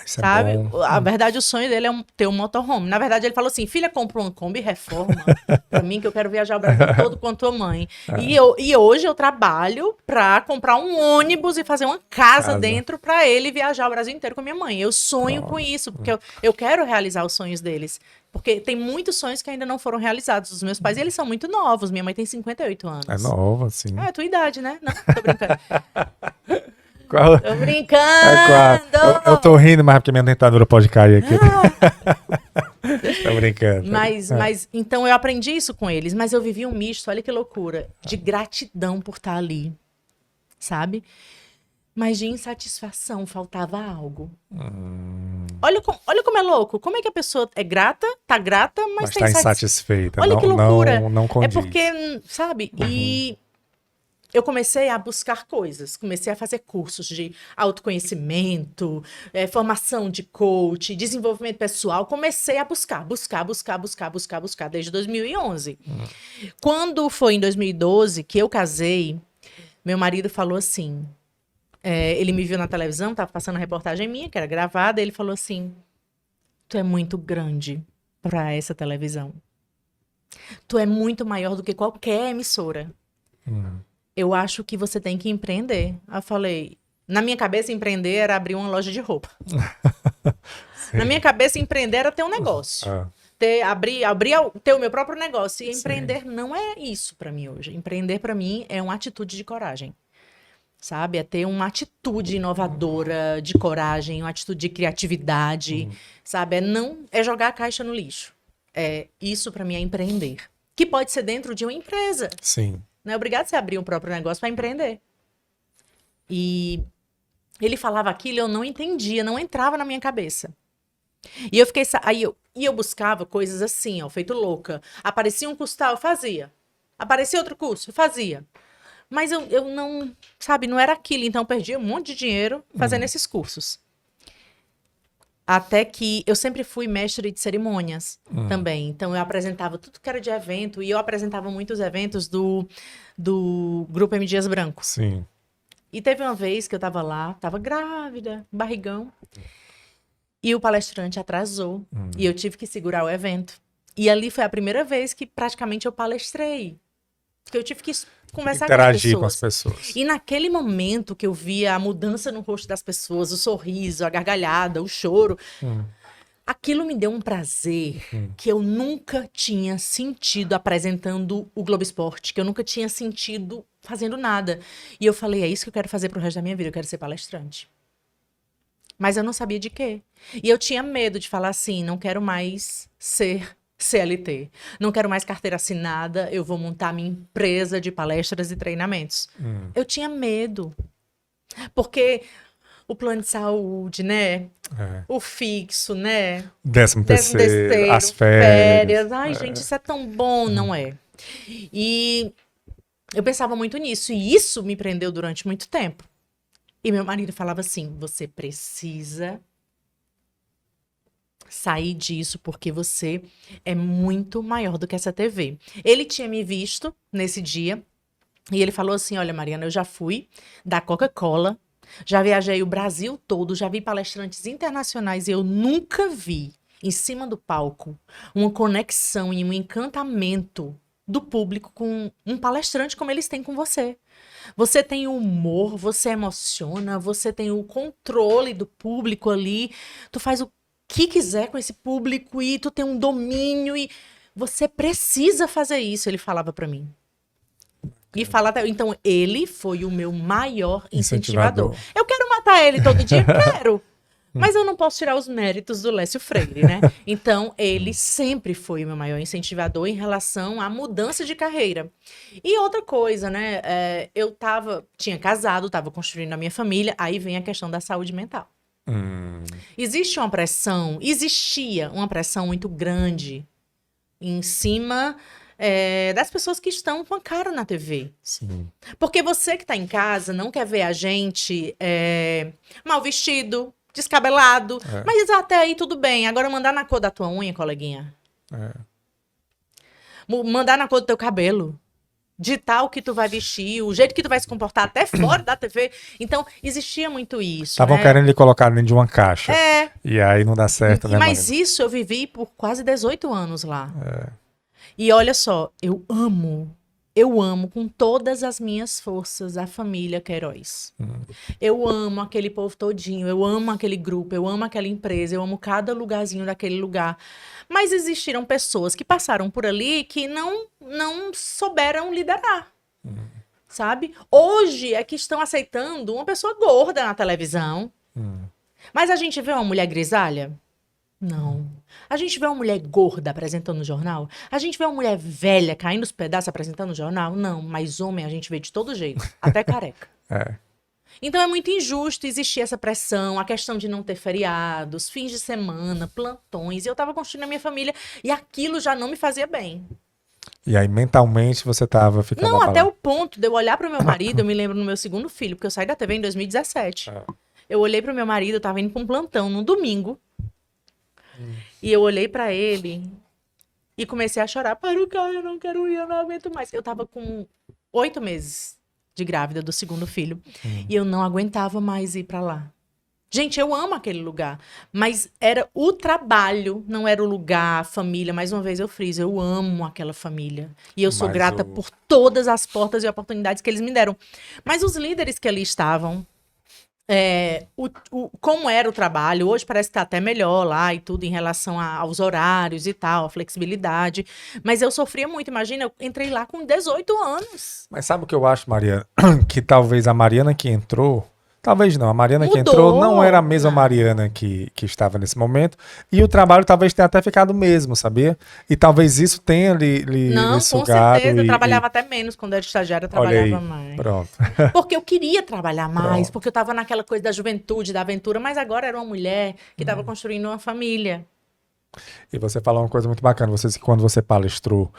Isso sabe? É bom. A verdade, o sonho dele é ter um motorhome. Na verdade, ele falou assim, filha, compra uma Kombi e reforma pra mim, que eu quero viajar o Brasil todo com a tua mãe. E hoje eu trabalho pra comprar um ônibus e fazer uma casa dentro pra ele viajar o Brasil inteiro com a minha mãe. Eu sonho com isso, porque eu quero realizar os sonhos deles. Porque tem muitos sonhos que ainda não foram realizados. Os meus pais, eles são muito novos. Minha mãe tem 58 anos. É nova, sim. É a tua idade, né? Não, tô brincando. Tô brincando! Eu tô rindo, mas porque minha dentadura pode cair aqui. Tô brincando. Mas então eu aprendi isso com eles, mas eu vivi um misto, olha que loucura, de gratidão por estar ali, sabe? Mas de insatisfação, faltava algo. Olha como é louco. Como é que a pessoa é grata, tá grata, mas tá insatisfeita. Olha que loucura. Não condiz. É porque, sabe? E eu comecei a buscar coisas. Comecei a fazer cursos de autoconhecimento, formação de coach, desenvolvimento pessoal. Comecei a buscar desde 2011. Quando foi em 2012 que eu casei, meu marido falou assim... ele me viu na televisão, estava passando uma reportagem minha, que era gravada, e ele falou assim, tu é muito grande para essa televisão. Tu é muito maior do que qualquer emissora. Eu acho que você tem que empreender. Eu falei, na minha cabeça, empreender era abrir uma loja de roupa. Na minha cabeça, empreender era ter um negócio. Ter o meu próprio negócio. E empreender não é isso para mim hoje. Empreender para mim é uma atitude de coragem. Sabe? É ter uma atitude inovadora, de coragem, uma atitude de criatividade, sabe? É jogar a caixa no lixo. Isso para mim é empreender. Que pode ser dentro de uma empresa. Sim. Não é obrigado você abrir um próprio negócio para empreender. E ele falava aquilo, eu não entendia, não entrava na minha cabeça. E eu fiquei... eu buscava coisas assim, ó, feito louca. Aparecia um curso tal, eu fazia. Aparecia outro curso, eu fazia. Mas eu não, sabe, não era aquilo. Então, eu perdi um monte de dinheiro fazendo esses cursos. Até que eu sempre fui mestre de cerimônias também. Então, eu apresentava tudo que era de evento. E eu apresentava muitos eventos do Grupo M. Dias Branco. Sim. E teve uma vez que eu tava lá, tava grávida, barrigão. E o palestrante atrasou. E eu tive que segurar o evento. E ali foi a primeira vez que praticamente eu palestrei. Porque eu tive que conversar com as pessoas. E naquele momento que eu via a mudança no rosto das pessoas, o sorriso, a gargalhada, o choro, aquilo me deu um prazer que eu nunca tinha sentido apresentando o Globo Esporte, que eu nunca tinha sentido fazendo nada. E eu falei, é isso que eu quero fazer pro resto da minha vida, eu quero ser palestrante. Mas eu não sabia de quê. E eu tinha medo de falar assim, não quero mais ser CLT. Não quero mais carteira assinada, eu vou montar minha empresa de palestras e treinamentos. Eu tinha medo. Porque o plano de saúde, né? O fixo, né? 13º, as férias. Ai, gente, isso é tão bom, não é? E eu pensava muito nisso. E isso me prendeu durante muito tempo. E meu marido falava assim, você precisa sair disso porque você é muito maior do que essa TV. Ele tinha me visto nesse dia e ele falou assim, olha, Mariana, eu já fui da Coca-Cola, já viajei o Brasil todo, já vi palestrantes internacionais e eu nunca vi em cima do palco uma conexão e um encantamento do público com um palestrante como eles têm com você. Você tem o humor, você emociona, você tem o controle do público ali, tu faz o que quiser com esse público e tu tem um domínio e você precisa fazer isso, ele falava pra mim. E fala até, então ele foi o meu maior incentivador. Eu quero matar ele todo dia? Quero. Mas eu não posso tirar os méritos do Lécio Freire, né? Então, ele sempre foi o meu maior incentivador em relação à mudança de carreira. E outra coisa, né? Eu tinha casado, estava construindo a minha família, aí vem a questão da saúde mental. Existia uma pressão muito grande em cima das pessoas que estão com a cara na TV. Sim. Porque você que está em casa não quer ver a gente mal vestido, descabelado. Mas até aí tudo bem. Agora mandar na cor da tua unha, coleguinha. Mandar na cor do teu cabelo. Ditar o que tu vai vestir, o jeito que tu vai se comportar até fora da TV. Então, existia muito isso. Estavam querendo lhe colocar dentro de uma caixa. E aí não dá certo, né, Mas Marina? Isso eu vivi por quase 18 anos lá. E olha só, eu amo com todas as minhas forças a família Queiroz. Eu amo aquele povo todinho, eu amo aquele grupo, eu amo aquela empresa, eu amo cada lugarzinho daquele lugar. Mas existiram pessoas que passaram por ali que não souberam liderar, sabe? Hoje é que estão aceitando uma pessoa gorda na televisão. Mas a gente vê uma mulher grisalha? Não. A gente vê uma mulher gorda apresentando no jornal? A gente vê uma mulher velha caindo os pedaços apresentando no jornal? Não, mas homem a gente vê de todo jeito, até careca. Então é muito injusto existir essa pressão, a questão de não ter feriados, fins de semana, plantões. E eu tava construindo a minha família e aquilo já não me fazia bem. E aí mentalmente você tava ficando Não, até o ponto de eu olhar pro meu marido, eu me lembro no meu segundo filho, porque eu saí da TV em 2017. Eu olhei pro meu marido, eu tava indo pra um plantão no domingo. E eu olhei pra ele e comecei a chorar. Para o cara, eu não quero ir, eu não aguento mais. Eu tava com 8 meses de grávida do segundo filho. E eu não aguentava mais ir pra lá. Gente, eu amo aquele lugar. Mas era o trabalho, não era o lugar, a família. Mais uma vez eu friso, eu amo aquela família. E eu sou grata por todas as portas e oportunidades que eles me deram. Mas os líderes que ali estavam... como era o trabalho, hoje parece que tá até melhor lá e tudo em relação aos horários e tal, a flexibilidade, mas eu sofria muito, imagina, eu entrei lá com 18 anos. Mas sabe o que eu acho, Mariana? Que talvez a Mariana que entrou, talvez não, a Mariana que Mudou. entrou não era a mesma Mariana que estava nesse momento, e o trabalho talvez tenha até ficado o mesmo, sabia? E talvez isso tenha lhe Não, sugado. Com certeza, eu trabalhava até menos, quando eu era estagiária eu trabalhava mais. Pronto. Porque eu queria trabalhar mais, porque eu tava naquela coisa da juventude, da aventura, mas agora era uma mulher que tava construindo uma família. E você falou uma coisa muito bacana, quando você palestrou,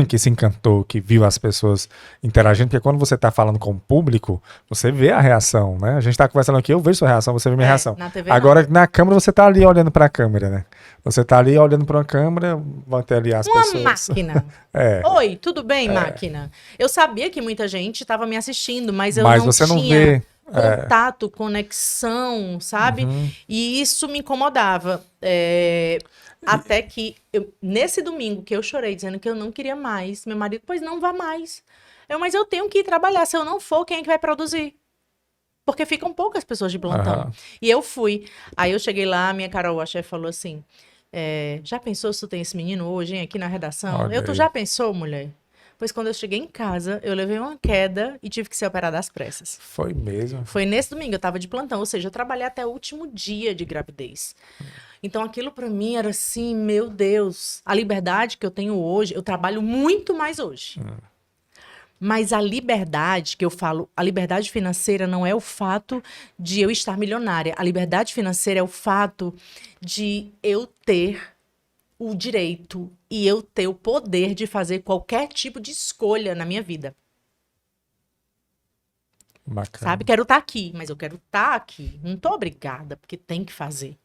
que se encantou, que viu as pessoas interagindo, porque quando você está falando com o público, você vê a reação, né? A gente está conversando aqui, eu vejo sua reação, você vê minha reação. Na TV, agora, na câmera, você está ali olhando para a câmera, né? Você está ali olhando para uma câmera, vão ter ali as pessoas. Uma máquina. Oi, tudo bem, máquina? Eu sabia que muita gente estava me assistindo, mas eu não você tinha... não vê contato, conexão, sabe? E isso me incomodava. Até que, nesse domingo que eu chorei, dizendo que eu não queria mais, meu marido, pois não vá mais. Mas eu tenho que ir trabalhar, se eu não for, quem é que vai produzir? Porque ficam poucas pessoas de plantão. E eu fui. Aí eu cheguei lá, minha Carol, a chefe, falou assim, já pensou se tu tem esse menino hoje, hein, aqui na redação? Tu já pensou, mulher? Pois quando eu cheguei em casa, eu levei uma queda e tive que ser operada às pressas. Foi mesmo. Foi nesse domingo, eu tava de plantão, ou seja, eu trabalhei até o último dia de gravidez. Então aquilo pra mim era assim, meu Deus, a liberdade que eu tenho hoje, eu trabalho muito mais hoje. Mas a liberdade que eu falo, a liberdade financeira não é o fato de eu estar milionária. A liberdade financeira é o fato de eu ter o direito e eu ter o poder de fazer qualquer tipo de escolha na minha vida. Bacana. Sabe? Quero estar aqui, mas eu quero estar aqui. Não tô obrigada, porque tem que fazer.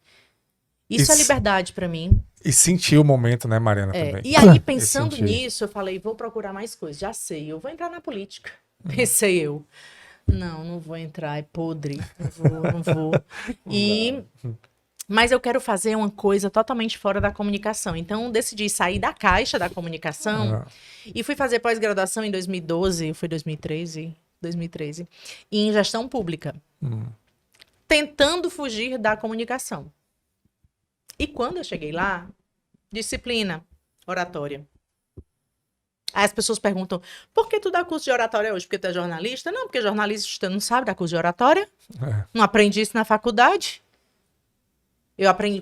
Isso é liberdade pra mim. E sentir o momento, né, Mariana, também. E aí, pensando sentir. nisso, eu falei, vou procurar mais coisas. Já sei, eu vou entrar na política. Pensei eu. Não vou entrar, é podre. Não vou. Mas eu quero fazer uma coisa totalmente fora da comunicação. Então, decidi sair da caixa da comunicação e fui fazer pós-graduação em 2012, foi 2013, em gestão pública. Tentando fugir da comunicação. E quando eu cheguei lá, disciplina, oratória. Aí as pessoas perguntam, por que tu dá curso de oratória hoje? Porque tu é jornalista? Não, porque jornalista não sabe dar curso de oratória. Não aprendi isso na faculdade.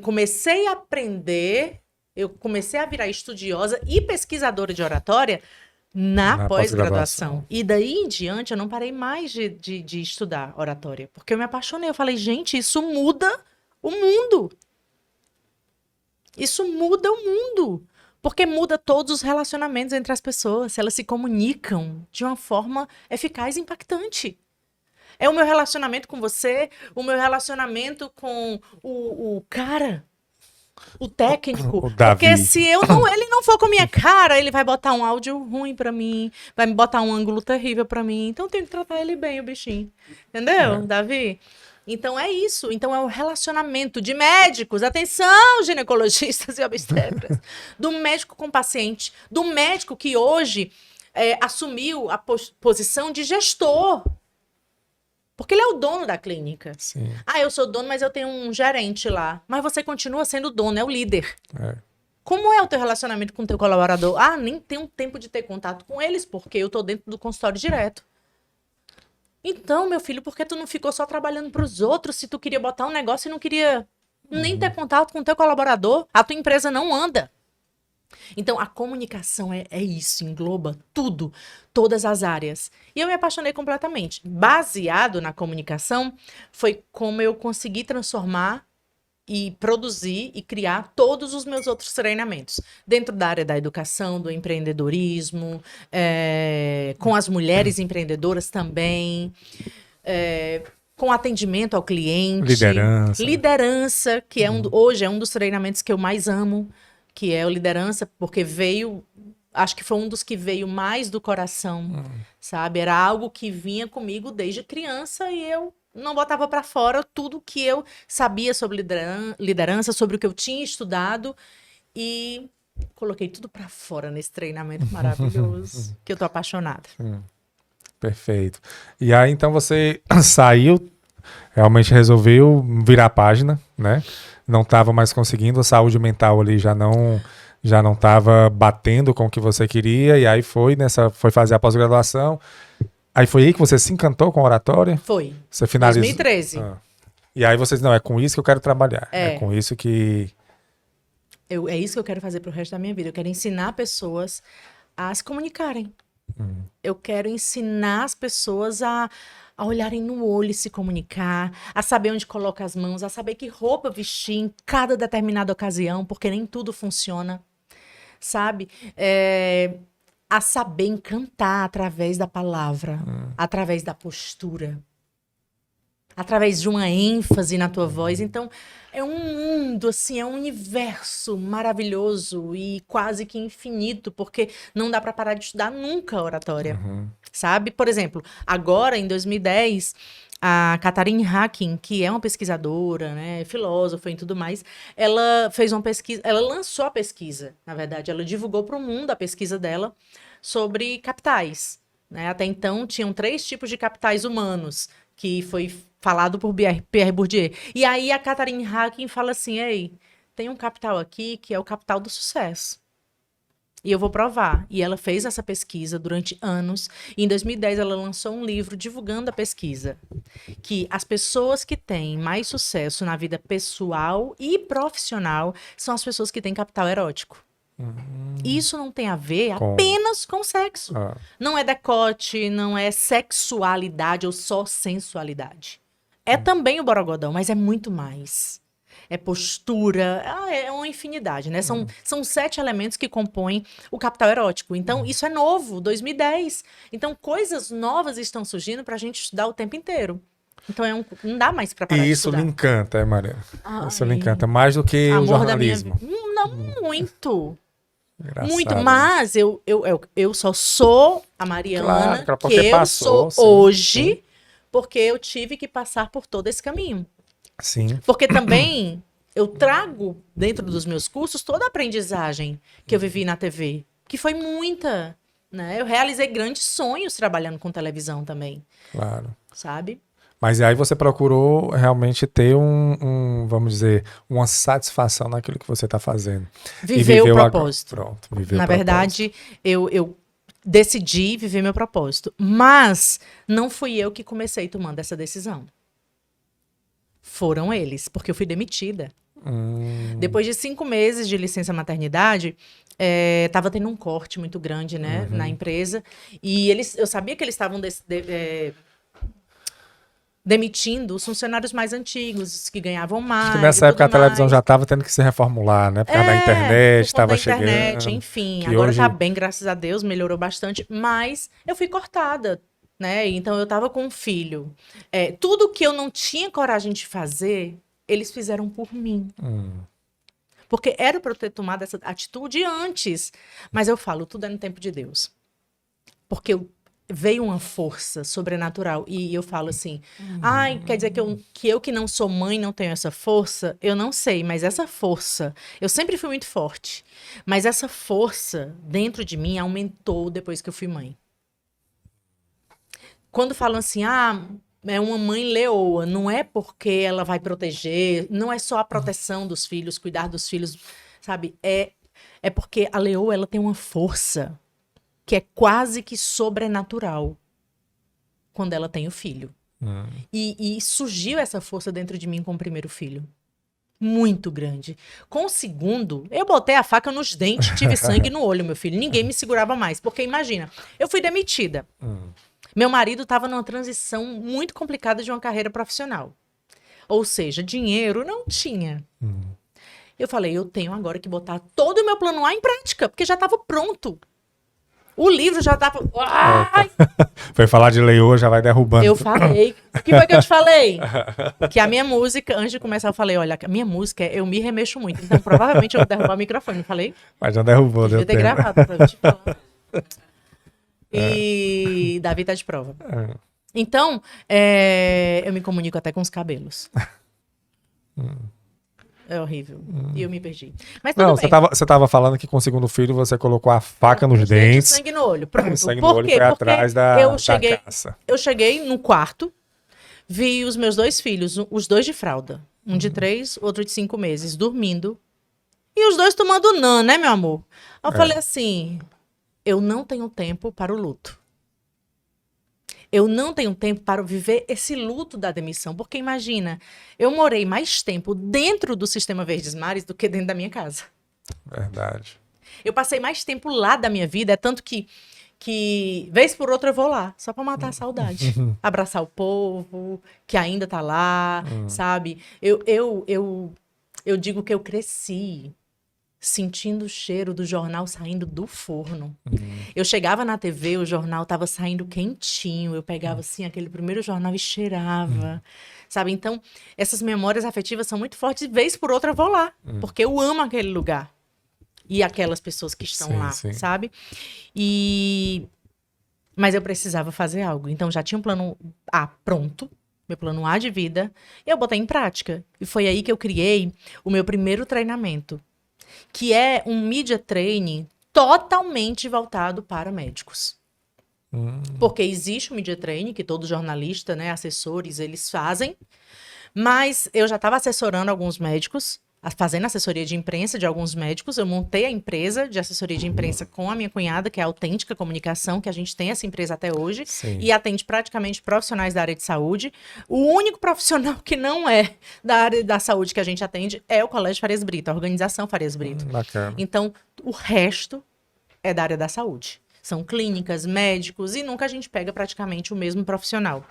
Comecei a aprender, eu comecei a virar estudiosa e pesquisadora de oratória na pós-graduação. E daí em diante eu não parei mais de estudar oratória, porque eu me apaixonei. Eu falei, gente, isso muda o mundo. Isso muda o mundo. Porque muda todos os relacionamentos entre as pessoas. Se elas se comunicam de uma forma eficaz e impactante. É o meu relacionamento com você, o meu relacionamento com o cara, o técnico. O Davi. Porque se ele não for com a minha cara, ele vai botar um áudio ruim pra mim, vai me botar um ângulo terrível pra mim. Então eu tenho que tratar ele bem, o bichinho. Entendeu, Davi? Então é isso. Então é o relacionamento de médicos. Atenção, ginecologistas e obstetras. Do médico com o paciente. Do médico que hoje assumiu a posição de gestor. Porque ele é o dono da clínica. Sim. Eu sou dono, mas eu tenho um gerente lá. Mas você continua sendo dono, é o líder. É. Como é o teu relacionamento com o teu colaborador? Nem tenho tempo de ter contato com eles, porque eu tô dentro do consultório direto. Então, meu filho, por que tu não ficou só trabalhando para os outros se tu queria botar um negócio e não queria nem ter contato com o teu colaborador? A tua empresa não anda. Então, a comunicação é isso, engloba tudo, todas as áreas. E eu me apaixonei completamente. Baseado na comunicação, foi como eu consegui transformar e produzir e criar todos os meus outros treinamentos. Dentro da área da educação, do empreendedorismo, com as mulheres empreendedoras também, com atendimento ao cliente. Liderança, que hoje é um dos treinamentos que eu mais amo, que é o liderança, porque acho que foi um dos que veio mais do coração, sabe? Era algo que vinha comigo desde criança e eu não botava para fora tudo que eu sabia sobre liderança, sobre o que eu tinha estudado e coloquei tudo para fora nesse treinamento maravilhoso, que eu tô apaixonada. Perfeito. E aí, então, você saiu, realmente resolveu virar a página, né? Não estava mais conseguindo, a saúde mental ali já não estava batendo com o que você queria, e aí foi fazer a pós-graduação. Aí foi aí que você se encantou com a oratória? Foi. Você finalizou. 2013. E aí você disse, não, é com isso que eu quero trabalhar. É com isso que... É isso que eu quero fazer pro resto da minha vida. Eu quero ensinar pessoas a se comunicarem. Eu quero ensinar as pessoas a olharem no olho e se comunicar, a saber onde coloca as mãos, a saber que roupa vestir em cada determinada ocasião, porque nem tudo funciona, sabe? A saber encantar através da palavra, através da postura, através de uma ênfase na tua voz. Então, é um mundo, assim, é um universo maravilhoso e quase que infinito, porque não dá para parar de estudar nunca a oratória, sabe? Por exemplo, agora, em 2010, a Katharine Hacking, que é uma pesquisadora, né, filósofa e tudo mais, ela fez uma pesquisa, ela lançou a pesquisa, na verdade, ela divulgou para o mundo a pesquisa dela sobre capitais, né? Até então, tinham 3 tipos de capitais humanos, que foi falado por Pierre Bourdieu. E aí a Katharine Hacking fala assim, tem um capital aqui que é o capital do sucesso. E eu vou provar. E ela fez essa pesquisa durante anos. E em 2010 ela lançou um livro divulgando a pesquisa. Que as pessoas que têm mais sucesso na vida pessoal e profissional são as pessoas que têm capital erótico. Isso não tem a ver apenas com sexo. Não é decote, não é sexualidade ou só sensualidade. É também o borogodão, mas é muito mais. É postura, é uma infinidade, né? São 7 elementos que compõem o capital erótico. Então, isso é novo, 2010. Então, coisas novas estão surgindo para a gente estudar o tempo inteiro. Então, não dá mais para parar de isso estudar. lhe encanta, Maria? Isso lhe encanta mais do que o jornalismo? Não, muito. Engraçado. Muito, mas eu só sou a Mariana Claro, que eu passou, sou hoje, porque eu tive que passar por todo esse caminho. Sim. Porque também eu trago dentro dos meus cursos toda a aprendizagem que eu vivi na TV, que foi muita, né? Eu realizei grandes sonhos trabalhando com televisão também. Claro. Sabe? Mas aí você procurou realmente ter vamos dizer, uma satisfação naquilo que você está fazendo. Viver o propósito. Pronto, Na verdade, eu decidi viver meu propósito. Mas não fui eu que comecei tomando essa decisão. Foram eles, porque eu fui demitida. Depois de 5 meses de licença maternidade, estava tendo um corte muito grande, né, na empresa. E eu sabia que eles estavam demitindo os funcionários mais antigos, que ganhavam mais. Acho que nessa época a televisão já estava tendo que se reformular, né? Por causa da internet, estava chegando. Enfim, agora está bem, graças a Deus, melhorou bastante. Mas eu fui cortada, né? Então eu estava com um filho. Tudo que eu não tinha coragem de fazer, eles fizeram por mim. Porque era para eu ter tomado essa atitude antes. Mas eu falo, tudo é no tempo de Deus. Porque veio uma força sobrenatural. E eu falo assim, quer dizer que eu que não sou mãe não tenho essa força? Eu não sei, mas essa força, eu sempre fui muito forte, mas essa força dentro de mim aumentou depois que eu fui mãe. Quando falam assim, é uma mãe leoa, não é porque ela vai proteger, não é só a proteção dos filhos, cuidar dos filhos, sabe? É porque a leoa, ela tem uma força que é quase que sobrenatural quando ela tem o filho. E surgiu essa força dentro de mim com o primeiro filho. Muito grande. Com o segundo, eu botei a faca nos dentes, tive sangue no olho, meu filho. Ninguém me segurava mais. Porque imagina, eu fui demitida. Meu marido estava numa transição muito complicada de uma carreira profissional. Ou seja, dinheiro não tinha. Eu falei, eu tenho agora que botar todo o meu plano A em prática, porque já estava pronto. O livro já tava... Foi falar de leoa, já vai derrubando. Eu falei. O que foi que eu te falei? Que a minha música, antes de começar, eu falei, olha, a minha música, eu me remexo muito. Então, provavelmente, eu vou derrubar o microfone. Não falei? Mas já derrubou, Devia ter gravado pra eu te falar. E Davi tá de prova. Então, eu me comunico até com os cabelos. É horrível. E eu me perdi. Mas tudo bem. Você tava falando que com o segundo filho você colocou a faca nos dentes. Sangue no olho. Pronto. Sangue no olho foi atrás da caça. Eu cheguei no quarto, vi os meus 2 filhos, os 2 de fralda. Um de 3, outro de 5 meses, dormindo. E os 2 tomando NAN, né, meu amor? Eu falei assim, eu não tenho tempo para o luto. Eu não tenho tempo para viver esse luto da demissão. Porque imagina, eu morei mais tempo dentro do Sistema Verdes Mares do que dentro da minha casa. Verdade. Eu passei mais tempo lá da minha vida, tanto que vez por outra eu vou lá, só para matar a saudade. Abraçar o povo, que ainda tá lá, sabe? Eu digo que eu cresci sentindo o cheiro do jornal saindo do forno. Eu chegava na TV, o jornal estava saindo quentinho, eu pegava assim aquele primeiro jornal e cheirava, sabe? Então, essas memórias afetivas são muito fortes, e vez por outra eu vou lá, porque eu amo aquele lugar e aquelas pessoas que estão lá, sabe? Mas eu precisava fazer algo, então já tinha um plano A pronto, meu plano A de vida, e eu botei em prática. E foi aí que eu criei o meu primeiro treinamento, que é um media training totalmente voltado para médicos. Porque existe o media training, que todo jornalista, né, assessores, eles fazem, mas eu já estava assessorando alguns médicos, fazendo assessoria de imprensa de alguns médicos. Eu montei a empresa de assessoria de imprensa com a minha cunhada, que é a Autêntica Comunicação, que a gente tem essa empresa até hoje. Sim. E atende praticamente profissionais da área de saúde. O único profissional que não é da área da saúde que a gente atende é o Colégio Farias Brito, a Organização Farias Brito. Bacana. Então, o resto é da área da saúde. São clínicas, médicos, e nunca a gente pega praticamente o mesmo profissional.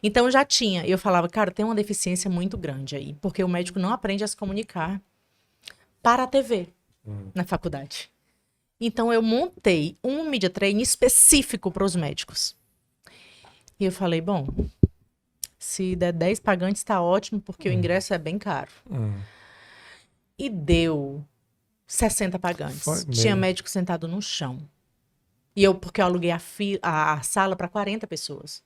Então, eu já tinha. Eu falava, cara, tem uma deficiência muito grande aí, porque o médico não aprende a se comunicar para a TV na faculdade. Então, eu montei um media training específico para os médicos. E eu falei, bom, se der 10 pagantes, tá ótimo, porque o ingresso é bem caro. E deu 60 pagantes. Tinha médico sentado no chão. E porque eu aluguei a sala para 40 pessoas.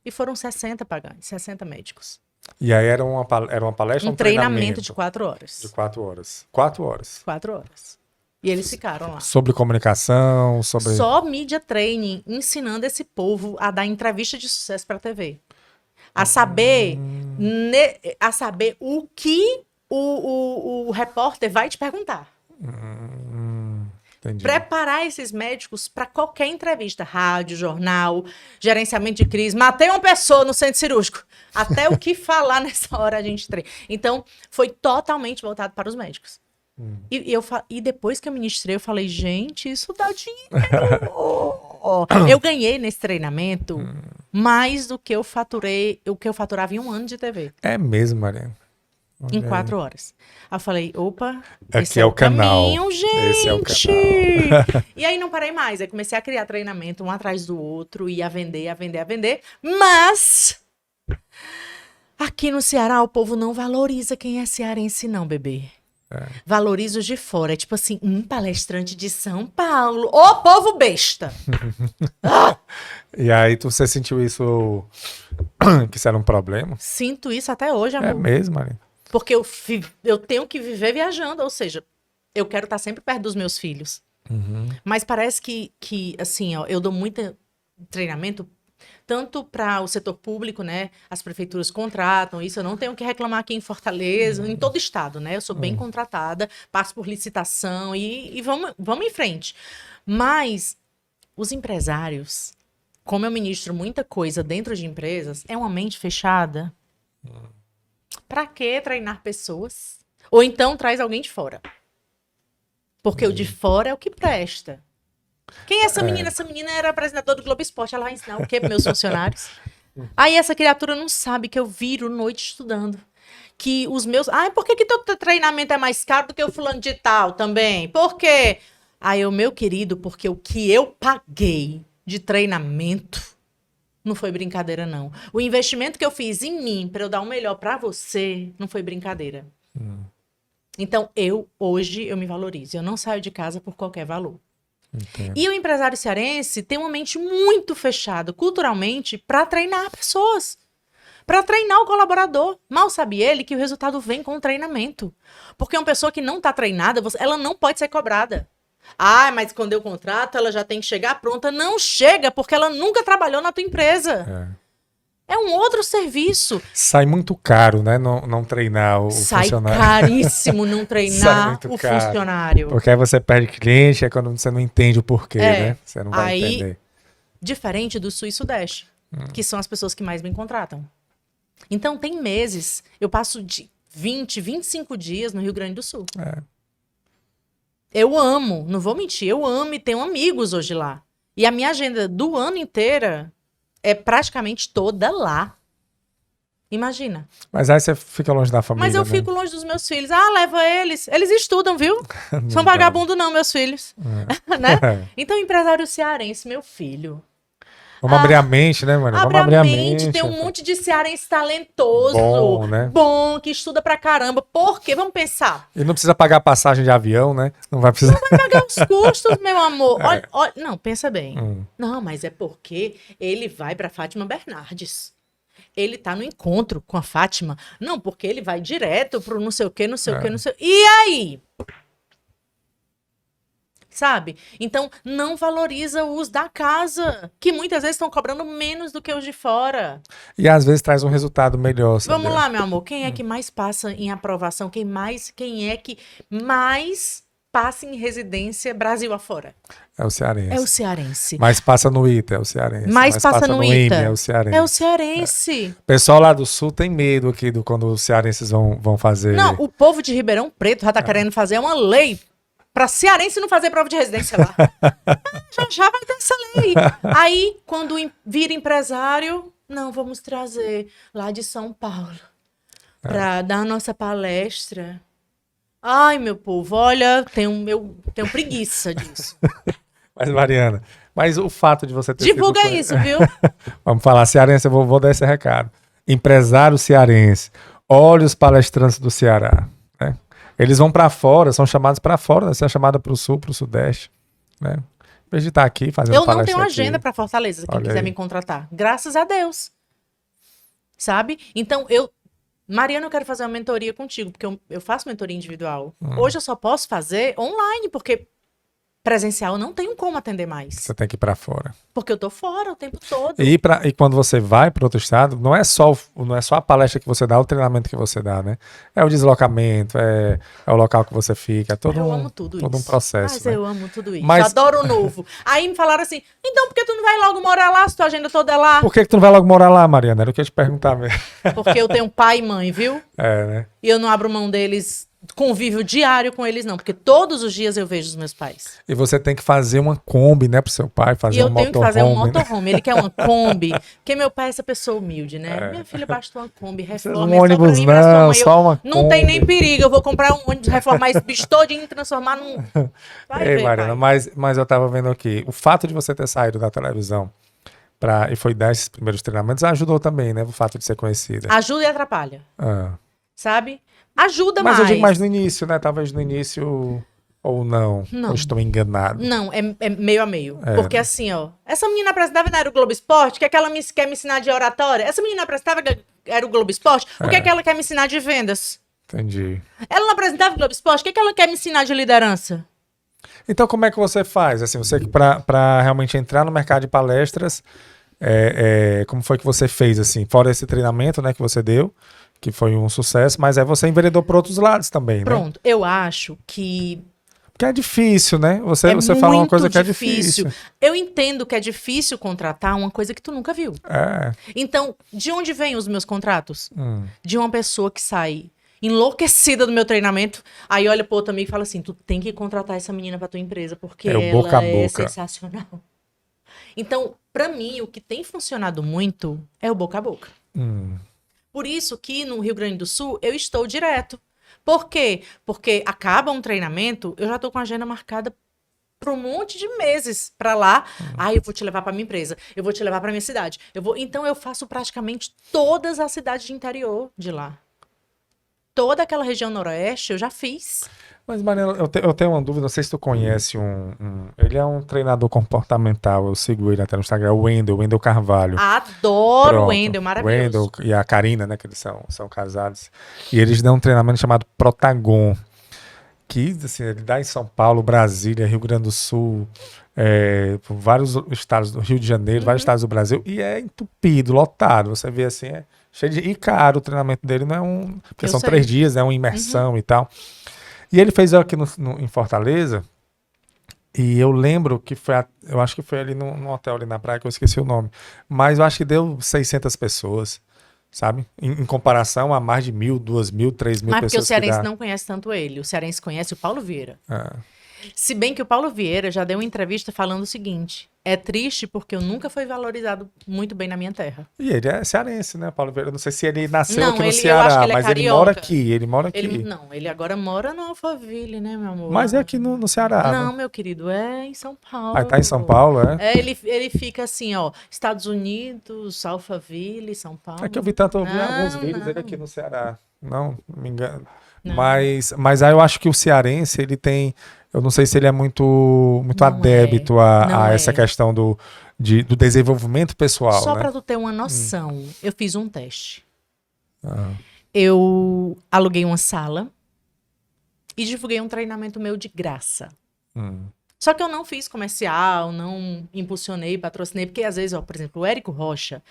E foram 60 pagantes, 60 médicos. E aí era uma palestra, um treinamento de 4 horas. De 4 horas. 4 horas. 4 horas. E eles ficaram lá. Sobre comunicação, sobre... Só media training, ensinando esse povo a dar entrevista de sucesso para a TV. A saber o que o repórter vai te perguntar. Entendi. Preparar esses médicos para qualquer entrevista, rádio, jornal, gerenciamento de crise. Matei uma pessoa no centro cirúrgico. Até o que falar nessa hora a gente treina. Então, foi totalmente voltado para os médicos. E depois que eu ministrei, eu falei, gente, isso dá dinheiro. Eu ganhei nesse treinamento mais do que eu faturei, o que eu faturava em um ano de TV. É mesmo, Mariana. Em 4 horas. Aí eu falei, opa, aqui esse é o canal. Caminho, gente. Esse é o canal. E aí não parei mais. Aí comecei a criar treinamento um atrás do outro, e a vender. Mas aqui no Ceará o povo não valoriza quem é cearense não, bebê. Valoriza os de fora. É tipo assim, palestrante de São Paulo. Ô, povo besta! E aí você sentiu isso, que isso era um problema? Sinto isso até hoje, amor. É mesmo, Mariana. Porque eu tenho que viver viajando, ou seja, eu quero estar sempre perto dos meus filhos. Mas parece que assim, ó, eu dou muito treinamento tanto para o setor público, né? As prefeituras contratam isso, eu não tenho que reclamar aqui em Fortaleza, em todo estado, né? Eu sou bem contratada, passo por licitação e vamos em frente. Mas os empresários, como eu ministro muita coisa dentro de empresas, é uma mente fechada. Pra que treinar pessoas? Ou então traz alguém de fora. Porque o de fora é o que presta. Quem é essa menina? Essa menina era apresentadora do Globo Esporte. Ela vai ensinar o quê para meus funcionários? Aí essa criatura não sabe que eu viro noite estudando. Que os meus... por que teu treinamento é mais caro do que o fulano de tal também? Por quê? Aí o meu querido, porque o que eu paguei de treinamento não foi brincadeira, não. O investimento que eu fiz em mim para eu dar o melhor para você não foi brincadeira. Então, hoje, eu me valorizo. Eu não saio de casa por qualquer valor. Entendo. E o empresário cearense tem uma mente muito fechada, culturalmente, para treinar pessoas. Para treinar o colaborador. Mal sabe ele que o resultado vem com o treinamento. Porque uma pessoa que não está treinada, ela não pode ser cobrada. Mas quando eu contrato, ela já tem que chegar pronta. Não chega, porque ela nunca trabalhou na tua empresa. É um outro serviço. Sai muito caro, né? Não treinar o funcionário. Sai caríssimo não treinar o funcionário. Porque aí você perde cliente, é quando você não entende o porquê, né? Você não vai entender. Diferente do Sul e Sudeste, que são as pessoas que mais me contratam. Então, tem meses, eu passo de 20, 25 dias no Rio Grande do Sul. Eu amo, não vou mentir, eu amo e tenho amigos hoje lá. E a minha agenda do ano inteira é praticamente toda lá. Imagina. Mas aí você fica longe da família, Mas eu fico longe dos meus filhos. Leva eles. Eles estudam, viu? São vagabundo não, meus filhos. Né? Então, empresário cearense, meu filho. Vamos abrir a mente, né, mano? Vamos abrir a mente. Tem um monte de cearense talentoso. Bom, né? Bom, que estuda pra caramba. Por quê? Vamos pensar. E não precisa pagar passagem de avião, né? Não vai precisar. Não vai pagar os custos, meu amor. Olha, não, pensa bem. Não, mas é porque ele vai pra Fátima Bernardes. Ele tá no encontro com a Fátima. Não, porque ele vai direto pro não sei o quê, não sei o quê, não sei o quê. E aí? sabe? Então, não valoriza os da casa, que muitas vezes estão cobrando menos do que os de fora. E às vezes traz um resultado melhor, sabe? Vamos lá, meu amor, quem é que mais passa em aprovação? Quem é que mais passa em residência Brasil afora? É o cearense. É o cearense. Mas passa no ITA, é o cearense. Mais passa no ITA. IME, é o cearense. É o cearense. O pessoal lá do sul tem medo aqui do quando os cearenses vão fazer. Não, o povo de Ribeirão Preto já tá querendo fazer uma lei pra cearense não fazer prova de residência lá. Já vai ter essa lei. Aí, quando vira empresário, não, vamos trazer lá de São Paulo pra dar a nossa palestra. Ai, meu povo, olha, eu tenho preguiça disso. Mas, Mariana, o fato de você ter Divulga sido... isso, viu? Vamos falar, cearense, eu vou dar esse recado. Empresário cearense, olha os palestrantes do Ceará, né? Eles vão para fora, são chamados para fora, né? Você é chamada para o sul, para o sudeste, né? Em vez de estar aqui fazendo Eu não palestra tenho aqui. agenda para Fortaleza, quem Olha quiser aí. me contratar. Graças a Deus. Sabe? Então, Mariana, eu quero fazer uma mentoria contigo, porque eu faço mentoria individual. Hoje eu só posso fazer online, porque presencial eu não tenho como atender mais. Você tem que ir para fora. Porque eu tô fora o tempo todo. E quando você vai para outro estado, não é só a palestra que você dá, o treinamento que você dá, né? É o deslocamento, é o local que você fica, é todo Eu amo tudo todo um isso. processo. Mas né? eu amo tudo isso. Mas- Eu adoro o novo. Aí me falaram assim, então por que tu não vai logo morar lá, se tua agenda toda é lá? Por que tu não vai logo morar lá, Mariana? Era o que eu ia te perguntar mesmo. Porque eu tenho pai e mãe, viu? É, né? E eu não abro mão deles, convívio diário com eles não, porque todos os dias eu vejo os meus pais. E você tem que fazer uma Kombi, né, pro seu pai, fazer E eu um tenho que fazer um motorhome, né? motorhome. Ele quer uma Kombi. Porque meu pai é essa pessoa humilde, né? Minha filha bastou uma Kombi, reforma. Um é só pra ônibus mim e pra sua não, mãe. só uma Não tem Kombi. nem perigo. Eu vou comprar um ônibus, reformar esse bicho todinho e transformar num. Vai Ei, ver, Mariana, pai. mas eu tava vendo aqui, o fato de você ter saído da televisão e foi dar esses primeiros treinamentos ajudou também, né? O fato de ser conhecida. Ajuda e atrapalha, Ah. sabe? Ajuda Mas mais. eu digo mais no início, né? Talvez no início ou não. Não. Eu estou enganado. Não, é meio a meio. É. Porque assim, ó, essa menina apresentava na Era o Globo Esporte, o que é que ela quer me ensinar de oratória? Essa menina apresentava Era o Globo Esporte, o que é que ela quer me ensinar de vendas? Entendi. Ela não apresentava o Globo Esporte, o que é que ela quer me ensinar de liderança? Então, como é que você faz? Assim, você que para realmente entrar no mercado de palestras, como foi que você fez, assim? Fora esse treinamento, né, que você deu, que foi um sucesso, mas aí você enveredou por outros lados também, né? Pronto, eu acho que Porque é difícil, né? Você é fala uma muito coisa que é difícil. Eu entendo que é difícil contratar uma coisa que tu nunca viu. É. Então, de onde vêm os meus contratos? Hum. De uma pessoa que sai enlouquecida do meu treinamento, aí olha pro outro amigo e fala assim, tu tem que contratar essa menina pra tua empresa, porque É o ela boca a é boca. sensacional. Então, pra mim, o que tem funcionado muito é o boca a boca. Por isso que no Rio Grande do Sul eu estou direto. Por quê? Porque acaba um treinamento, eu já tô com a agenda marcada para um monte de meses para lá. Eu vou te levar para minha empresa, eu vou te levar para minha cidade. Então eu faço praticamente todas as cidades de interior de lá. Toda aquela região noroeste eu já fiz. Mas, Mariana, eu tenho uma dúvida, não sei se tu conhece ele é um treinador comportamental, eu sigo ele até no Instagram, é o Wendel Carvalho. Adoro Pronto. o Wendel, maravilhoso. Wendel e a Karina, né, que eles são casados. E eles dão um treinamento chamado Protagon, que assim, ele dá em São Paulo, Brasília, Rio Grande do Sul, por vários estados do Rio de Janeiro, vários estados do Brasil, e é entupido, lotado. Você vê assim, é cheio de... E caro, o treinamento dele não é porque Eu são sei. 3 dias, é uma imersão e tal. E ele fez aqui em Fortaleza, e eu lembro que eu acho que foi ali num hotel ali na praia, que eu esqueci o nome, mas eu acho que deu 600 pessoas, sabe? Em comparação a mais de 1.000, 2.000, 3.000 Mas porque o pessoas que cearense dá. não conhece tanto ele. O cearense conhece o Paulo Vieira. É. Se bem que o Paulo Vieira já deu uma entrevista falando o seguinte: é triste porque eu nunca fui valorizado muito bem na minha terra. E ele é cearense, né, Paulo Vieira? Não sei se ele nasceu Não, aqui no eu acho que Ceará, ele é mas ele mora carioca. aqui, ele mora aqui. Ele agora mora no Alphaville, né, meu amor? Mas é aqui no Ceará, Não, né? meu querido, é em São Paulo. Aí tá em São Paulo, é? Ele fica assim, ó, Estados Unidos, Alphaville, São Paulo. É que eu vi alguns Não, vídeos não. dele aqui no Ceará. Não me engano. Não. Mas aí eu acho que o cearense, ele tem... Eu não sei se ele é muito Não adébito é. Não a é. essa questão do desenvolvimento pessoal, Só né? pra tu ter uma noção, eu fiz um teste. Ah, Eu aluguei uma sala e divulguei um treinamento meu de graça. hum. Só que eu não fiz comercial, não impulsionei, patrocinei, porque às vezes, ó, por exemplo, o Érico Rocha,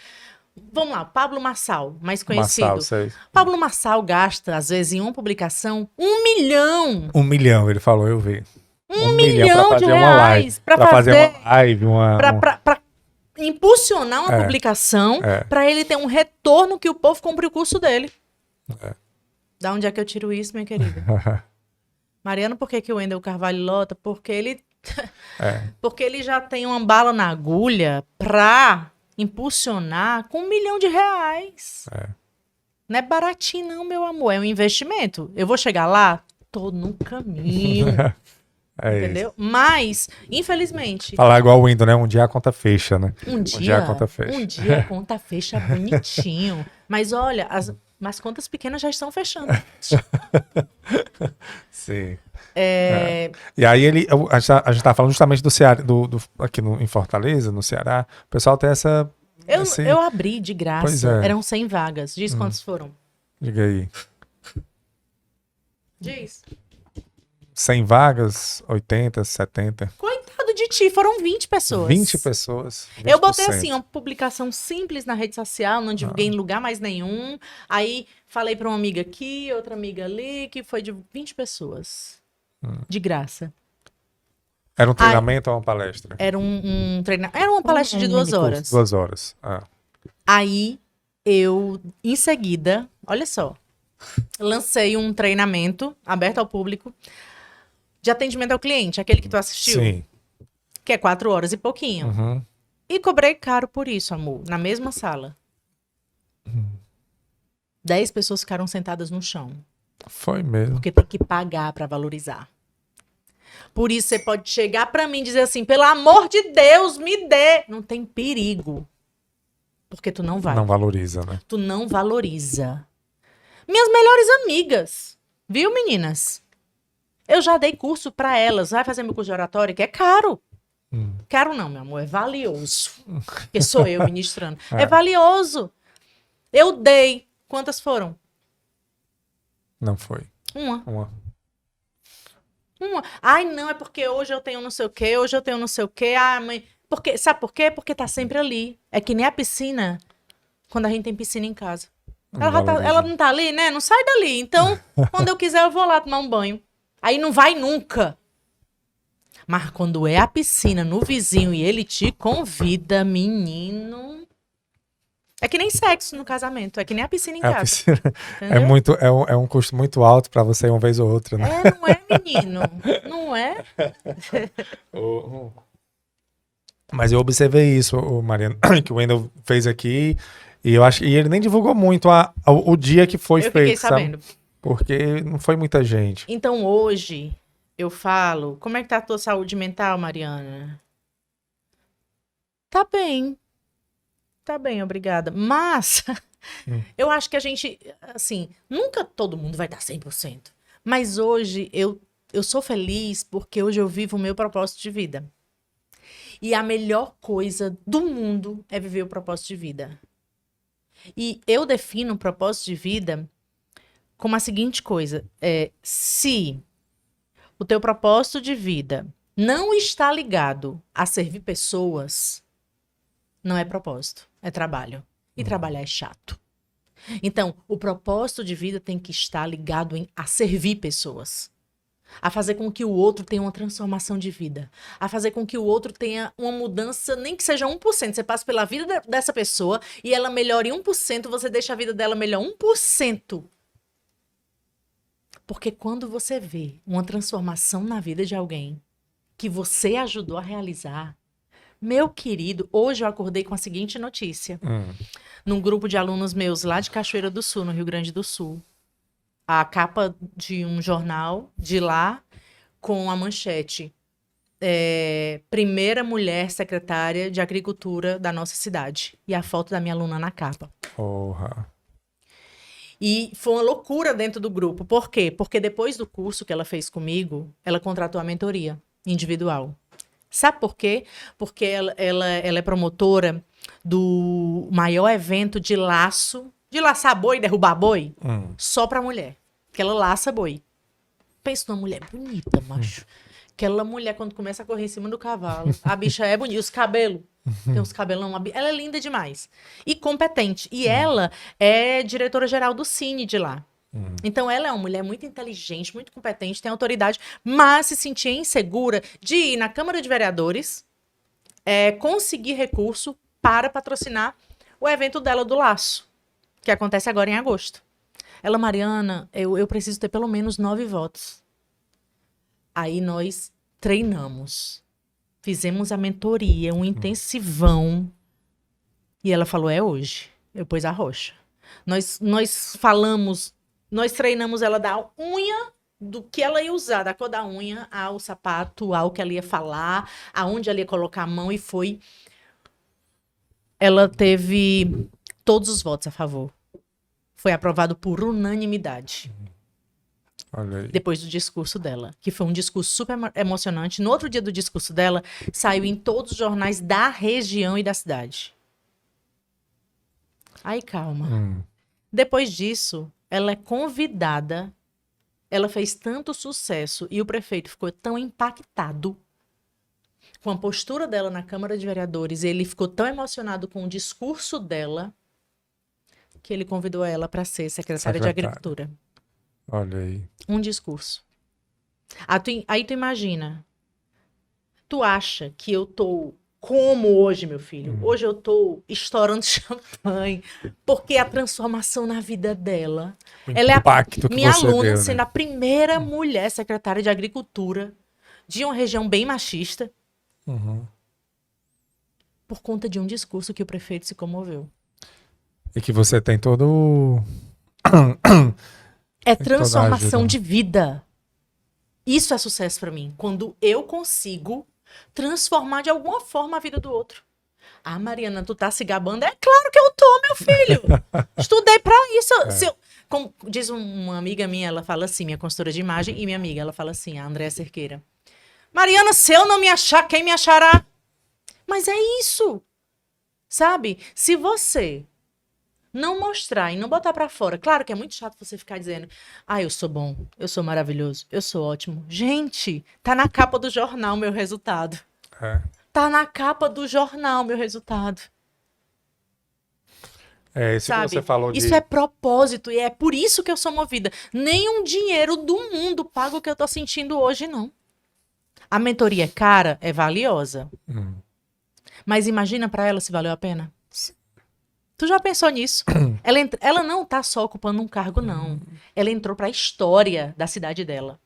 vamos lá, Pablo Marçal, mais conhecido. Marçal, sei. Pablo Marçal gasta, às vezes, em uma publicação, 1 milhão. 1 milhão, ele falou, eu vi. 1 milhão pra de fazer uma live. reais pra fazer uma live, pra impulsionar uma publicação, pra ele ter um retorno que o povo compre o curso dele. Da onde é que eu tiro isso, minha querida? Mariano, por que o Wendel Carvalho lota? Porque ele porque ele já tem uma bala na agulha pra impulsionar com 1 milhão de reais. Não é baratinho não, meu amor, é um investimento. Eu vou chegar lá? Tô no caminho. Entendeu? Isso. Mas, infelizmente... Falar igual o Windows, né? Um dia a conta fecha, né? Um dia a conta fecha. Um dia a conta fecha bonitinho. Mas olha, as contas pequenas já estão fechando. Sim. E aí a gente tá falando justamente do Ceará, aqui em Fortaleza, no Ceará. O pessoal tem essa... Eu abri de graça. Pois é. Eram 100 vagas. Diz quantos foram. Diga aí. Diz. 100 vagas, 80, 70. Coitado de ti, foram 20 pessoas. 20 pessoas. 20%. Eu botei assim, uma publicação simples na rede social, não divulguei em lugar mais nenhum. Aí falei para uma amiga aqui, outra amiga ali, que foi de 20 pessoas. De graça. Era um treinamento ou uma palestra? Era um treinamento. Era uma palestra de 2 horas. 2 horas. Aí eu, em seguida, olha só, lancei um treinamento aberto ao público de atendimento ao cliente, aquele que tu assistiu. Sim. Que é 4 horas e pouquinho. Uhum. E cobrei caro por isso, amor, na mesma sala. 10 pessoas ficaram sentadas no chão. Foi mesmo. Porque tem que pagar para valorizar. Por isso você pode chegar para mim e dizer assim, pelo amor de Deus, me dê. Não tem perigo. Porque tu não vai. Não valoriza, né? Tu não valoriza. Minhas melhores amigas. Viu, meninas? Eu já dei curso para elas. Vai fazer meu curso de oratória, que é caro. Caro não, meu amor. É valioso. Porque sou eu ministrando. É valioso. Eu dei. Quantas foram? Não foi. Uma. Ai, não, é porque hoje eu tenho não sei o quê, hoje eu tenho não sei o quê. Ah, mãe... Sabe por quê? Porque tá sempre ali. É que nem a piscina, quando a gente tem piscina em casa. Ela não tá ali, né? Não sai dali. Então, quando eu quiser, eu vou lá tomar um banho. Aí não vai nunca. Mas quando é a piscina no vizinho e ele te convida, menino... É que nem sexo no casamento, é que nem a piscina em casa. Piscina é um custo muito alto para você ir uma vez ou outra, né? Não é, menino? Não é? Mas eu observei isso, Mariana, que o Wendel fez aqui, e eu acho e ele nem divulgou muito o dia que foi feito. Eu fiquei sabendo. Sabe? Porque não foi muita gente. Então hoje eu falo, como é que tá a tua saúde mental, Mariana? Tá bem. Tá bem, obrigada. Mas eu acho que a gente, assim, nunca todo mundo vai estar 100%. Mas hoje eu sou feliz porque hoje eu vivo o meu propósito de vida. E a melhor coisa do mundo é viver o propósito de vida. E eu defino o propósito de vida como a seguinte coisa. Se o teu propósito de vida não está ligado a servir pessoas, não é propósito, é trabalho. E trabalhar é chato. Então, o propósito de vida tem que estar ligado a servir pessoas. A fazer com que o outro tenha uma transformação de vida. A fazer com que o outro tenha uma mudança, nem que seja 1%. Você passa pela vida dessa pessoa e ela melhore 1%, você deixa a vida dela melhor 1%. Porque quando você vê uma transformação na vida de alguém que você ajudou a realizar, meu querido, hoje eu acordei com a seguinte notícia. Num grupo de alunos meus lá de Cachoeira do Sul, no Rio Grande do Sul. A capa de um jornal de lá com a manchete. Primeira mulher secretária de agricultura da nossa cidade. E a foto da minha aluna na capa. Porra. E foi uma loucura dentro do grupo. Por quê? Porque depois do curso que ela fez comigo, ela contratou a mentoria individual. Sabe por quê? Porque ela é promotora do maior evento de laçar boi, derrubar boi, só para mulher. Porque ela laça boi. Pensa numa mulher bonita, macho. Aquela mulher, quando começa a correr em cima do cavalo, a bicha é bonita. Os cabelos, tem uns cabelão. Ela é linda demais. E competente. E ela é diretora-geral do Cine de lá. Então, ela é uma mulher muito inteligente, muito competente, tem autoridade, mas se sentia insegura de ir na Câmara de Vereadores, conseguir recurso para patrocinar o evento dela do Laço, que acontece agora em agosto. Ela, Mariana, eu preciso ter pelo menos 9 votos. Aí nós treinamos, fizemos a mentoria, um intensivão, e ela falou, é hoje. Eu pus a rocha. Nós falamos, nós treinamos ela da unha, do que ela ia usar, da cor da unha, ao sapato, ao que ela ia falar, aonde ela ia colocar a mão, e foi. Ela teve todos os votos a favor. Foi aprovado por unanimidade. Olha aí. Depois do discurso dela, que foi um discurso super emocionante. No outro dia do discurso dela, saiu em todos os jornais da região e da cidade. Aí, calma. Depois disso, ela é convidada, ela fez tanto sucesso e o prefeito ficou tão impactado com a postura dela na Câmara de Vereadores, ele ficou tão emocionado com o discurso dela, que ele convidou ela para ser secretária de Agricultura. Olha aí. Um discurso. Aí tu imagina, tu acha que eu tô como hoje, meu filho? Hoje eu tô estourando champanhe, porque a transformação na vida dela, ela é minha aluna, deu, sendo a primeira mulher secretária de Agricultura de uma região bem machista, por conta de um discurso que o prefeito se comoveu. E que você tem todo... É transformação de vida. Isso é sucesso pra mim. Quando eu consigo transformar de alguma forma a vida do outro. Ah, Mariana, tu tá se gabando? É claro que eu tô, meu filho. Estudei pra isso. Como diz uma amiga minha, ela fala assim, minha consultora de imagem, e minha amiga, ela fala assim, a Andréa Cerqueira. Mariana, se eu não me achar, quem me achará? Mas é isso. Sabe? Se você não mostrar e não botar pra fora. Claro que é muito chato você ficar dizendo, eu sou bom, eu sou maravilhoso, eu sou ótimo. Gente, tá na capa do jornal meu resultado. Tá na capa do jornal meu resultado. Isso que você falou de... Isso é propósito e é por isso que eu sou movida. Nenhum dinheiro do mundo paga o que eu tô sentindo hoje, não. A mentoria é cara, é valiosa. Mas imagina pra ela se valeu a pena. Tu já pensou nisso? Ela não tá só ocupando um cargo, não. Ela entrou pra história da cidade dela.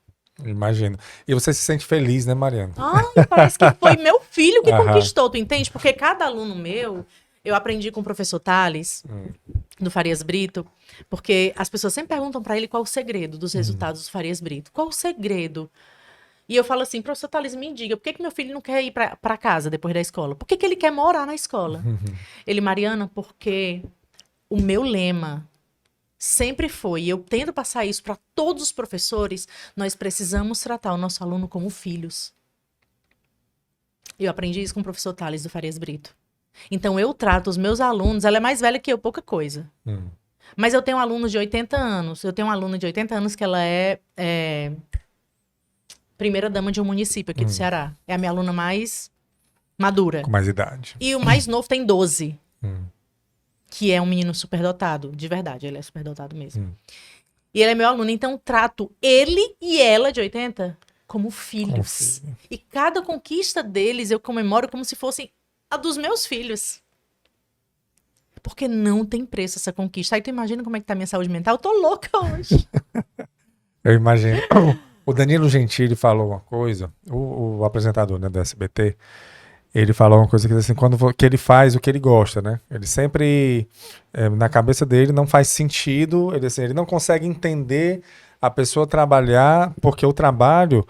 Imagino. E você se sente feliz, né, Mariana? Parece que foi meu filho que conquistou, tu entende? Porque cada aluno meu, eu aprendi com o professor Thales, do Farias Brito, porque as pessoas sempre perguntam pra ele qual o segredo dos resultados do Farias Brito. Qual o segredo? E eu falo assim, professor Thales, me diga, por que meu filho não quer ir pra casa depois da escola? Por que ele quer morar na escola? Ele, Mariana, porque o meu lema sempre foi, e eu tento passar isso para todos os professores, nós precisamos tratar o nosso aluno como filhos. Eu aprendi isso com o professor Thales do Farias Brito. Então eu trato os meus alunos, ela é mais velha que eu, pouca coisa. Mas eu tenho um aluno de 80 anos, que ela é primeira dama de um município aqui do Ceará. É a minha aluna mais madura. Com mais idade. E o mais novo tem 12. Que é um menino superdotado. De verdade, ele é superdotado mesmo. E ele é meu aluno, então trato ele e ela, de 80, como filhos. E cada conquista deles eu comemoro como se fossem a dos meus filhos. Porque não tem preço essa conquista. Aí tu imagina como é que tá a minha saúde mental? Eu tô louca hoje. Eu imagino. O Danilo Gentili falou uma coisa, o apresentador, né, do SBT, ele falou uma coisa que assim, que ele faz o que ele gosta, né? Ele sempre, na cabeça dele, não faz sentido, ele não consegue entender a pessoa trabalhar, porque o trabalho,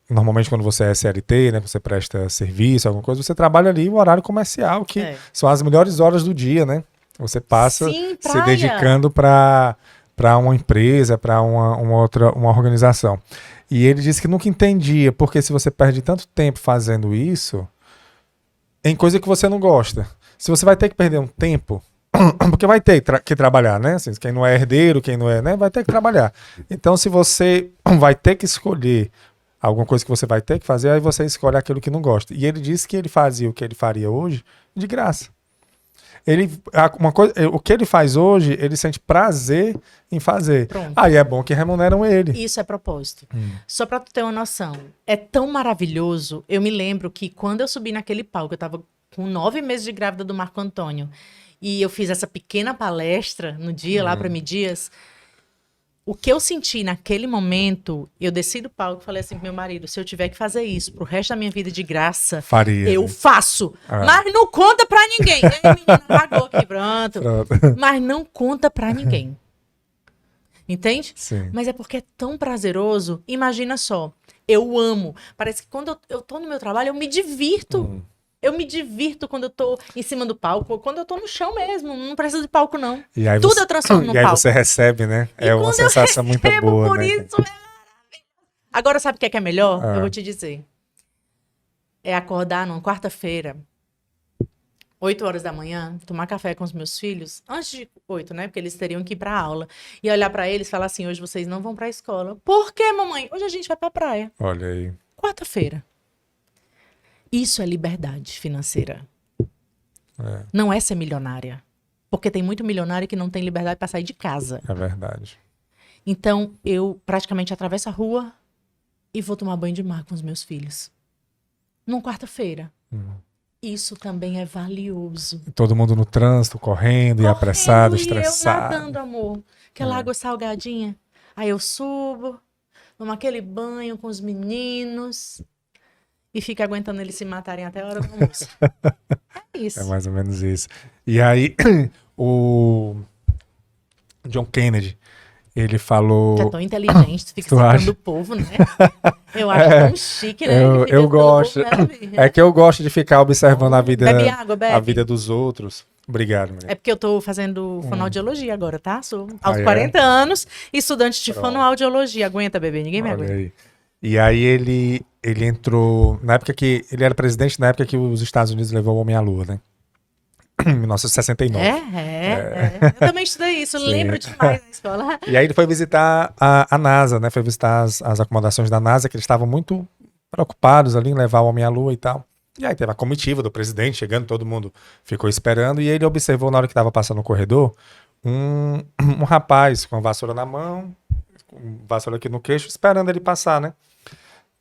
normalmente quando você é CLT, né, você presta serviço, alguma coisa, você trabalha ali o horário comercial, que são as melhores horas do dia, né? Você passa se dedicando para uma empresa, para uma organização. E ele disse que nunca entendia, porque se você perde tanto tempo fazendo isso, em coisa que você não gosta, se você vai ter que perder um tempo Porque vai ter que trabalhar, né? Assim, quem não é herdeiro, quem não é, né? Vai ter que trabalhar. Então, se você vai ter que escolher alguma coisa que você vai ter que fazer, aí você escolhe aquilo que não gosta. E ele disse que ele fazia o que ele faria hoje de graça. O que ele faz hoje, ele sente prazer em fazer. Pronto. Aí é bom que remuneram ele. Isso é propósito. Só pra tu ter uma noção, é tão maravilhoso. Eu me lembro que quando eu subi naquele palco, eu tava com 9 meses de grávida do Marco Antônio, e eu fiz essa pequena palestra no dia lá para Dias. O que eu senti naquele momento, eu desci do palco e falei assim pro meu marido, se eu tiver que fazer isso pro resto da minha vida de graça, Faria, eu né? faço. Mas não conta pra ninguém. Aí, menina, pagou aqui, pronto. Mas não conta pra ninguém. Entende? Sim. Mas é porque é tão prazeroso. Imagina só, eu amo. Parece que quando eu tô no meu trabalho, eu me divirto. Eu me divirto quando eu tô em cima do palco, quando eu tô no chão mesmo, não precisa de palco, não. E aí Tudo eu transformo no palco. E aí você recebe, né? É uma sensação muito boa, por né? isso, é maravilhoso. Agora, sabe o que é melhor? Eu vou te dizer. É acordar numa quarta-feira, 8 horas da manhã, tomar café com os meus filhos, antes de 8, né? Porque eles teriam que ir pra aula. E olhar pra eles e falar assim, hoje vocês não vão pra escola. Por quê, mamãe? Hoje a gente vai pra praia. Olha aí. Quarta-feira. Isso é liberdade financeira. Não é ser milionária. Porque tem muito milionário que não tem liberdade para sair de casa. É verdade. Então, eu praticamente atravesso a rua e vou tomar banho de mar com os meus filhos. Numa quarta-feira. Isso também é valioso. Todo mundo no trânsito, correndo e apressado, estressado. Eu nadando, amor. Aquela água salgadinha. Aí eu subo, tomo aquele banho com os meninos... E fica aguentando eles se matarem até a hora do almoço. É isso. É mais ou menos isso. E aí, o John Kennedy, ele falou... Tu é tão inteligente, tu fica citando o povo, né? Eu acho tão chique, né? Eu gosto. Povo, né? É que eu gosto de ficar observando a vida, bebe água, bebe. A vida dos outros. Obrigado, Maria. É porque eu tô fazendo fonoaudiologia agora, tá? Sou aos 40 anos, estudante de fonoaudiologia. Aguenta, bebê, ninguém me aguenta. Aí. E aí ele entrou, na época que ele era presidente, na época que os Estados Unidos levou o homem à Lua, né? Em 1969. Eu também estudei isso, lembro demais na escola. E aí ele foi visitar a NASA, né? Foi visitar as acomodações da NASA, que eles estavam muito preocupados ali em levar o homem à Lua e tal. E aí teve a comitiva do presidente chegando, todo mundo ficou esperando, e ele observou na hora que estava passando no corredor um rapaz com a vassoura na mão, com vassoura aqui no queixo, esperando ele passar, né?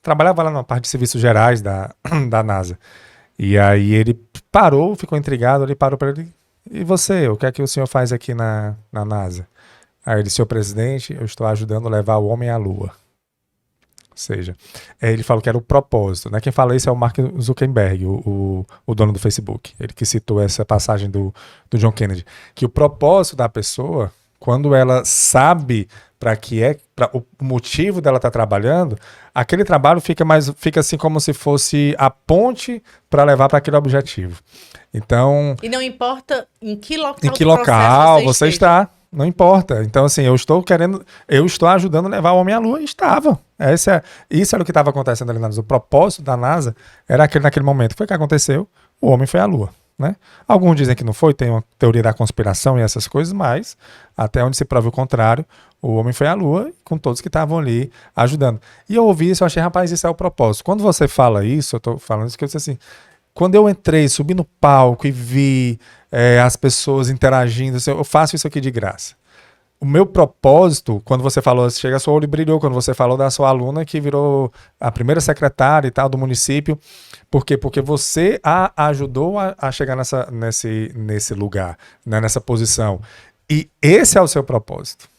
Trabalhava lá na parte de serviços gerais da NASA. E aí ele parou, ficou intrigado, ele parou para ele, e você, o que é que o senhor faz aqui na NASA? Aí ele, senhor presidente, eu estou ajudando a levar o homem à Lua. Ou seja, ele falou que era o propósito, né? Quem fala isso é o Mark Zuckerberg, o dono do Facebook. Ele que citou essa passagem do John Kennedy. Que o propósito da pessoa, quando ela sabe o motivo dela estar trabalhando, aquele trabalho fica assim como se fosse a ponte para levar para aquele objetivo. Então, e não importa em que local você está, não importa. Então, assim, eu estou ajudando a levar o homem à Lua, e estava. Isso era o que estava acontecendo ali na NASA. O propósito da NASA era aquele naquele momento. Foi o que aconteceu, o homem foi à Lua. Né? Alguns dizem que não foi, tem uma teoria da conspiração e essas coisas, mas até onde se prova o contrário, o homem foi à Lua com todos que estavam ali ajudando. E eu ouvi isso, eu achei, rapaz, isso é o propósito. Quando você fala isso, eu tô falando isso que eu disse assim, quando eu entrei, subi no palco e vi as pessoas interagindo, eu faço isso aqui de graça. O meu propósito, quando você falou, chega a sua olho brilhou, quando você falou da sua aluna que virou a primeira secretária e tal do município. Por quê? Porque você a ajudou a chegar nesse lugar, né, nessa posição. E esse é o seu propósito.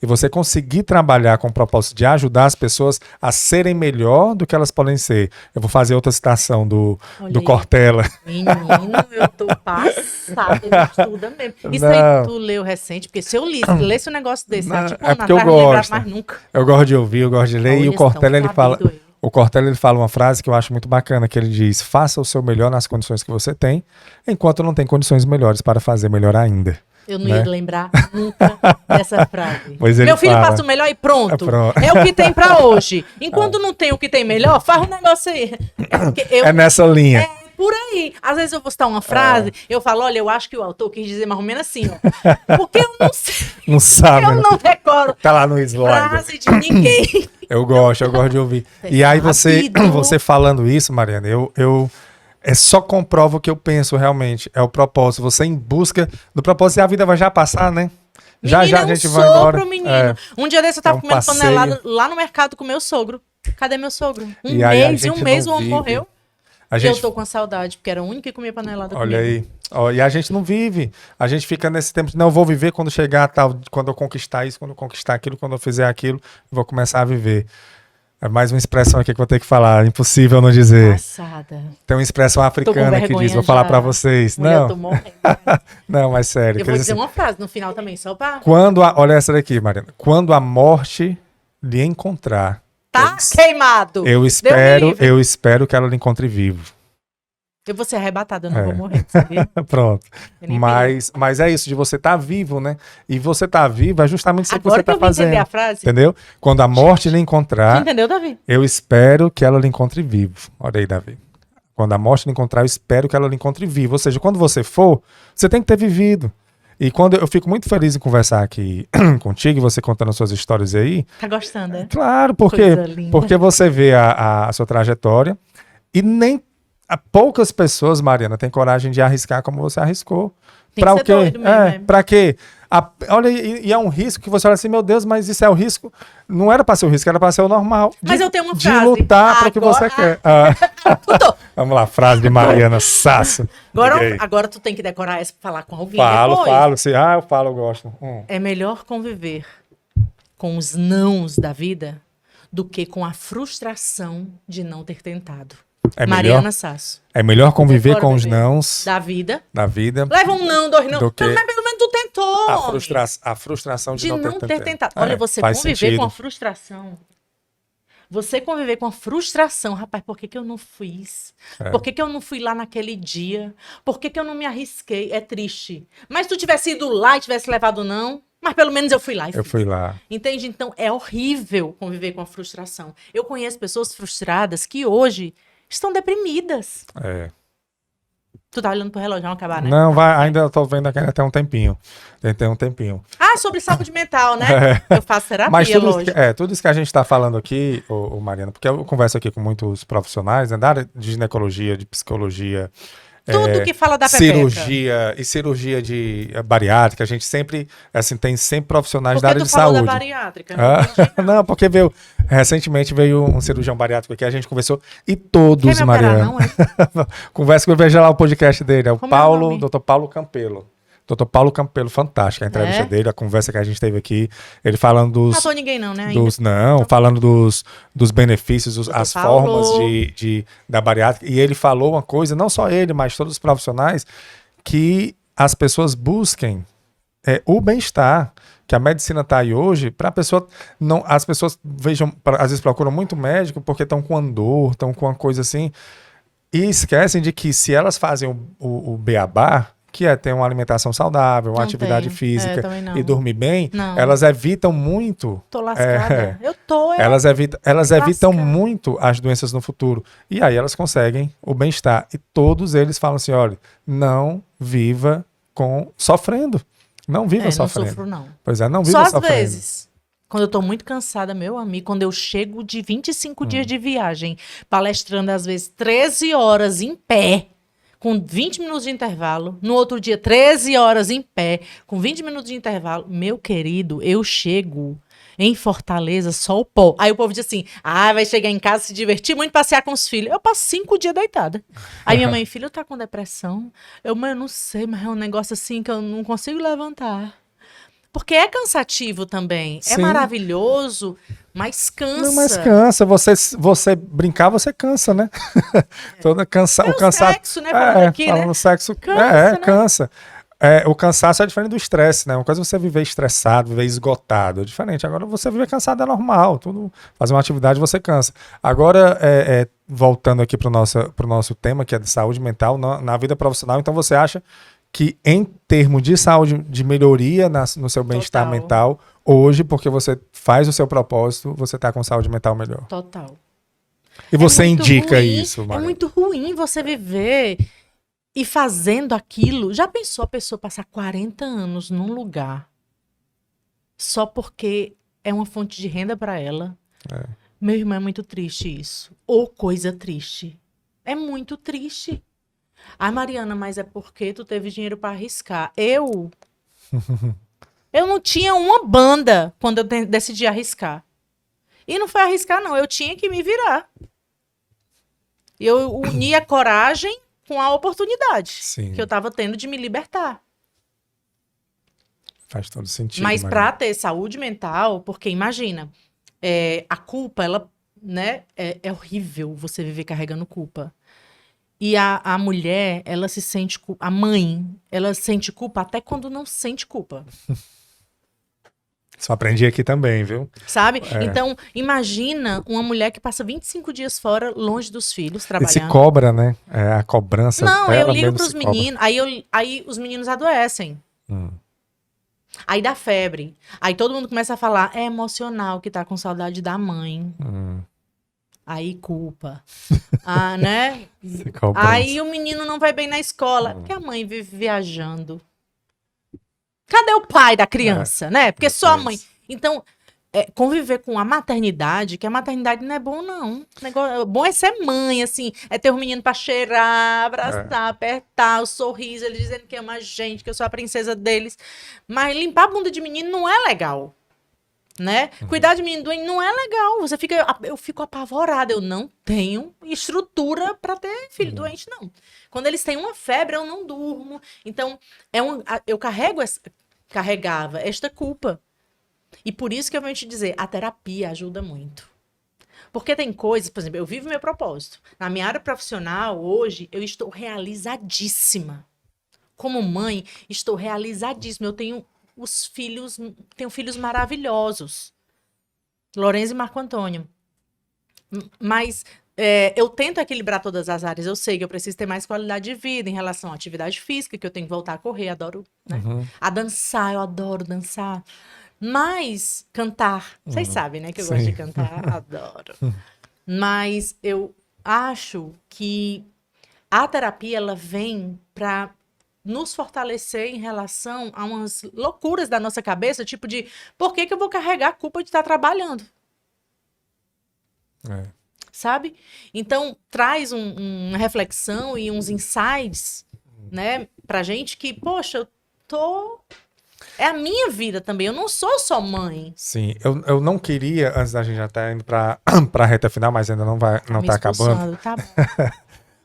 E você conseguir trabalhar com o propósito de ajudar as pessoas a serem melhor do que elas podem ser. Eu vou fazer outra citação do Cortella. Menino, eu tô passada, ele estuda mesmo. Isso aí tu leu recente? Porque se eu lesse um negócio desse, tipo, é porque eu gosto. Mais nunca. Eu gosto de ouvir, eu gosto de ler. E o Cortella, ele fala uma frase que eu acho muito bacana, que ele diz, faça o seu melhor nas condições que você tem, enquanto não tem condições melhores para fazer melhor ainda. Eu não ia lembrar nunca dessa frase. Meu filho passa o melhor e pronto. É o que tem pra hoje. Enquanto não tem o que tem melhor, faz um negócio aí. É nessa linha. por aí. Às vezes eu vou citar uma frase, eu falo, olha, eu acho que o autor quis dizer mais ou menos assim, ó. Porque eu não sei. Não sabe, Eu né? não decoro Tá lá no slide. frase de ninguém. Eu gosto de ouvir. E aí você falando isso, Mariana, eu só comprova o que eu penso realmente. É o propósito. Você em busca do propósito e a vida vai já passar, né? Já a gente vai embora. Menino. Um dia desse eu tava comendo passeio. panelada lá no mercado com meu sogro. Cadê meu sogro? E aí a gente Um mês o não homem vive. morreu. A E gente, eu tô com saudade, porque era o único que comia panelada olha comigo. aí. Ó, e a gente não vive. A gente fica nesse tempo de, não, eu vou viver quando chegar tal, quando eu conquistar isso, quando eu conquistar aquilo, quando eu fizer aquilo, eu vou começar a viver. É mais uma expressão aqui que eu vou ter que falar. Impossível não dizer. Passada. Tem uma expressão africana que diz, vou já. falar pra vocês. Mulher, eu Não, tô morrendo. não, mas sério. Eu quer vou dizer dizer assim, uma frase no final também, só pra... olha essa daqui, Mariana. Quando a morte lhe encontrar, Tá queimado. eu espero que ela lhe encontre vivo. Eu vou ser arrebatada, eu não vou morrer, sabia? Pronto. Eu nem Mas é isso, de você estar vivo, né? E você estar vivo é justamente isso que Agora você está que eu vim entender fazendo. a frase. Entendeu? Quando a morte lhe Você encontrar, entendeu, Davi? eu espero que ela lhe encontre vivo. Olha aí, Davi. Quando a morte lhe encontrar, eu espero que ela lhe encontre vivo. Ou seja, quando você for, você tem que ter vivido. E quando eu fico muito feliz em conversar aqui contigo, e você contando suas histórias aí. Tá gostando, é? Claro, Coisa linda. porque você vê a sua trajetória e nem poucas pessoas, Mariana, têm coragem de arriscar como você arriscou. Tem Pra que o ser quê? doido mesmo, né? Pra quê? Olha, e é um risco que você olha assim, meu Deus, mas isso é o risco. Não era pra ser o risco, era pra ser o normal. Mas eu tenho uma de frase. lutar para o que você quer. Tudo. Vamos lá, frase de Mariana Sasso. Agora tu tem que decorar essa pra falar com alguém Falo. depois. Eu falo, eu gosto. É melhor conviver com os nãos da vida do que com a frustração de não ter tentado. Mariana Sasso. É melhor conviver Decora, com os bebê. nãos Da vida. da vida Leva um não, dois não. do que Mas pelo menos tu tentou. a frustração de De não ter tentado. Olha, você faz conviver sentido. com a frustração. Você conviver com a frustração. Rapaz, por que eu não fiz? Por que eu não fui lá naquele dia? Por que eu não me arrisquei? É triste. Mas se tu tivesse ido lá e tivesse levado não, mas pelo menos eu fui lá e Eu fiz. fui lá. Entende? Então, é horrível conviver com a frustração. Eu conheço pessoas frustradas que hoje estão deprimidas. É. Tu tá olhando pro relógio, não acabar, né? Não, ainda eu tô vendo aqui até um tempinho. Tem um tempinho. Ah, sobre saúde mental, né? Eu faço terapia, Mas lógico. tudo isso que a gente está falando aqui, ô Mariana, porque eu converso aqui com muitos profissionais, né, da área de ginecologia, de psicologia, Tudo que fala da pepeca. cirurgia de bariátrica, a gente sempre, assim, tem sempre profissionais Por da que área tu de falou saúde. da bariátrica? Não entendi. Não, porque recentemente veio um cirurgião bariátrico aqui, a gente conversou, e todos, Quer me operar, Mariana. não, é? Conversa com, veja lá o podcast dele, é o Como é o nome? Dr. Paulo Campelo. Dr. Paulo Campelo, fantástico a entrevista dele, a conversa que a gente teve aqui, ele falando dos... Matou ninguém não, né? Ainda. falando dos benefícios, as Paulo. formas da bariátrica, e ele falou uma coisa, não só ele, mas todos os profissionais, que as pessoas busquem o bem-estar, que a medicina está aí hoje, para a pessoa não, as pessoas às vezes procuram muito médico porque estão com dor, estão com uma coisa assim, e esquecem de que se elas fazem o beabá, que é ter uma alimentação saudável, uma Não atividade tenho. física também não. e dormir bem, Não. elas evitam muito. Tô lascada. Eu tô, Elas evitam lascada. muito as doenças no futuro. E aí elas conseguem o bem-estar. E todos eles falam assim, olha, não viva sofrendo. Não viva não sofrendo. sofro, não. Pois é, não Só viva às sofrendo. vezes. Quando eu tô muito cansada, meu amigo, quando eu chego de 25 dias de viagem, palestrando às vezes 13 horas em pé, com 20 minutos de intervalo, no outro dia 13 horas em pé, com 20 minutos de intervalo, meu querido, eu chego em Fortaleza só o pó. Aí o povo diz assim, vai chegar em casa, se divertir muito, passear com os filhos. Eu passo 5 dias deitada. Aí minha mãe, filho, tá com depressão? Mãe, eu não sei, mas é um negócio assim que eu não consigo levantar. Porque é cansativo também. Sim. É maravilhoso, mas cansa. Não, mas cansa. Você brincar, você cansa, né? Toda o cansaço. Sexo, né? Falando aqui, falando né? sexo. Cansa, né? Cansa. O cansaço é diferente do estresse, né? Uma coisa é você viver estressado, viver esgotado. É diferente. Agora, você viver cansado é normal. Fazer uma atividade, você cansa. Agora, voltando aqui para o nosso tema, que é de saúde mental, na vida profissional, então você acha que em termos de saúde, de melhoria no seu bem-estar mental, hoje, porque você faz o seu propósito, você está com saúde mental melhor. Total. E você indica ruim, isso, Mariana? É muito ruim você viver e fazendo aquilo. Já pensou a pessoa passar 40 anos num lugar só porque é uma fonte de renda para ela? É. Meu irmão, é muito triste isso. Ou coisa triste. É muito triste. Ai, Mariana, mas é porque tu teve dinheiro para arriscar. Eu não tinha uma banda quando eu decidi arriscar. E não foi arriscar, não. Eu tinha que me virar. Eu uni a coragem com a oportunidade Sim. que eu estava tendo de me libertar. Faz todo sentido. Mas para ter saúde mental, porque imagina, a culpa, ela, né, é horrível você viver carregando culpa. E a mulher, ela se sente culpa. A mãe, ela sente culpa até quando não sente culpa. Só aprendi aqui também, viu? Sabe? Então, imagina uma mulher que passa 25 dias fora, longe dos filhos, trabalhando. E se cobra, né? É a cobrança. Não, eu ligo pros meninos, aí os meninos adoecem. Aí dá febre. Aí todo mundo começa a falar, é emocional que tá com saudade da mãe. Aí culpa. Né? Aí o menino não vai bem na escola, porque a mãe vive viajando. Cadê o pai da criança, né? Porque só a mãe. Então, conviver com a maternidade, que a maternidade não é bom, não. Bom é ser mãe, assim. É ter um menino pra cheirar, abraçar, apertar, o sorriso, eles dizendo que ama a gente, que eu sou a princesa deles. Mas limpar a bunda de menino não é legal. Né? Cuidar de menino doente não é legal. Eu fico apavorada. Eu não tenho estrutura para ter filho doente, não. Quando eles têm uma febre, eu não durmo. Então, eu carregava esta culpa. E por isso que eu venho te dizer, a terapia ajuda muito. Porque tem coisas, por exemplo, eu vivo meu propósito. Na minha área profissional, hoje, eu estou realizadíssima. Como mãe, estou realizadíssima. Eu tenho filhos maravilhosos. Lorenzo e Marco Antônio. Mas eu tento equilibrar todas as áreas. Eu sei que eu preciso ter mais qualidade de vida em relação à atividade física, que eu tenho que voltar a correr, adoro, né? A dançar, eu adoro dançar. Mas cantar, vocês sabem, né, que eu gosto de cantar, adoro. Mas eu acho que a terapia, ela vem para nos fortalecer em relação a umas loucuras da nossa cabeça, tipo de, por que eu vou carregar a culpa de estar trabalhando? Sabe? Então, traz uma reflexão e uns insights, né, pra gente que, poxa, eu tô... É a minha vida também, eu não sou só mãe. Sim, eu não queria, antes da gente já estar indo pra reta final, mas ainda não tá acabando. Tá bom.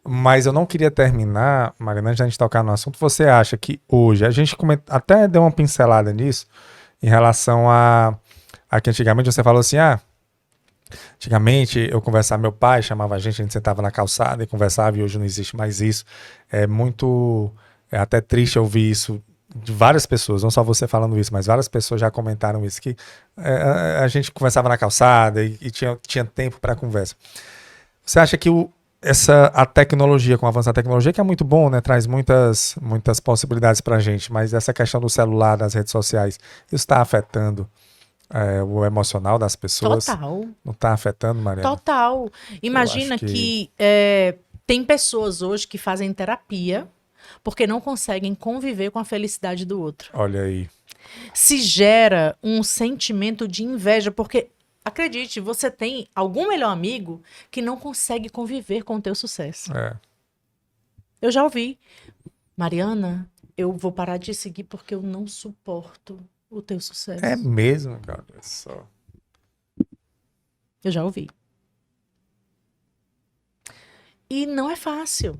Mas eu não queria terminar, Mariana, antes da gente tocar no assunto. Você acha que hoje, a gente até deu uma pincelada nisso, em relação a que antigamente você falou assim, antigamente eu conversava, meu pai chamava a gente sentava na calçada e conversava, e hoje não existe mais isso. É até triste ouvir isso de várias pessoas, não só você falando isso, mas várias pessoas já comentaram isso, que a gente conversava na calçada e tinha tempo para conversa. Você acha que a tecnologia, com o avanço da tecnologia, que é muito bom, né? Traz muitas possibilidades pra gente, mas essa questão do celular, das redes sociais, isso está afetando o emocional das pessoas? Total. Não está afetando, Mariana? Total. Imagina que tem pessoas hoje que fazem terapia porque não conseguem conviver com a felicidade do outro. Olha aí. Se gera um sentimento de inveja, porque... Acredite, você tem algum melhor amigo que não consegue conviver com o teu sucesso. Eu já ouvi. Mariana, eu vou parar de seguir porque eu não suporto o teu sucesso. É mesmo, cara? Só. Eu já ouvi. E não é fácil.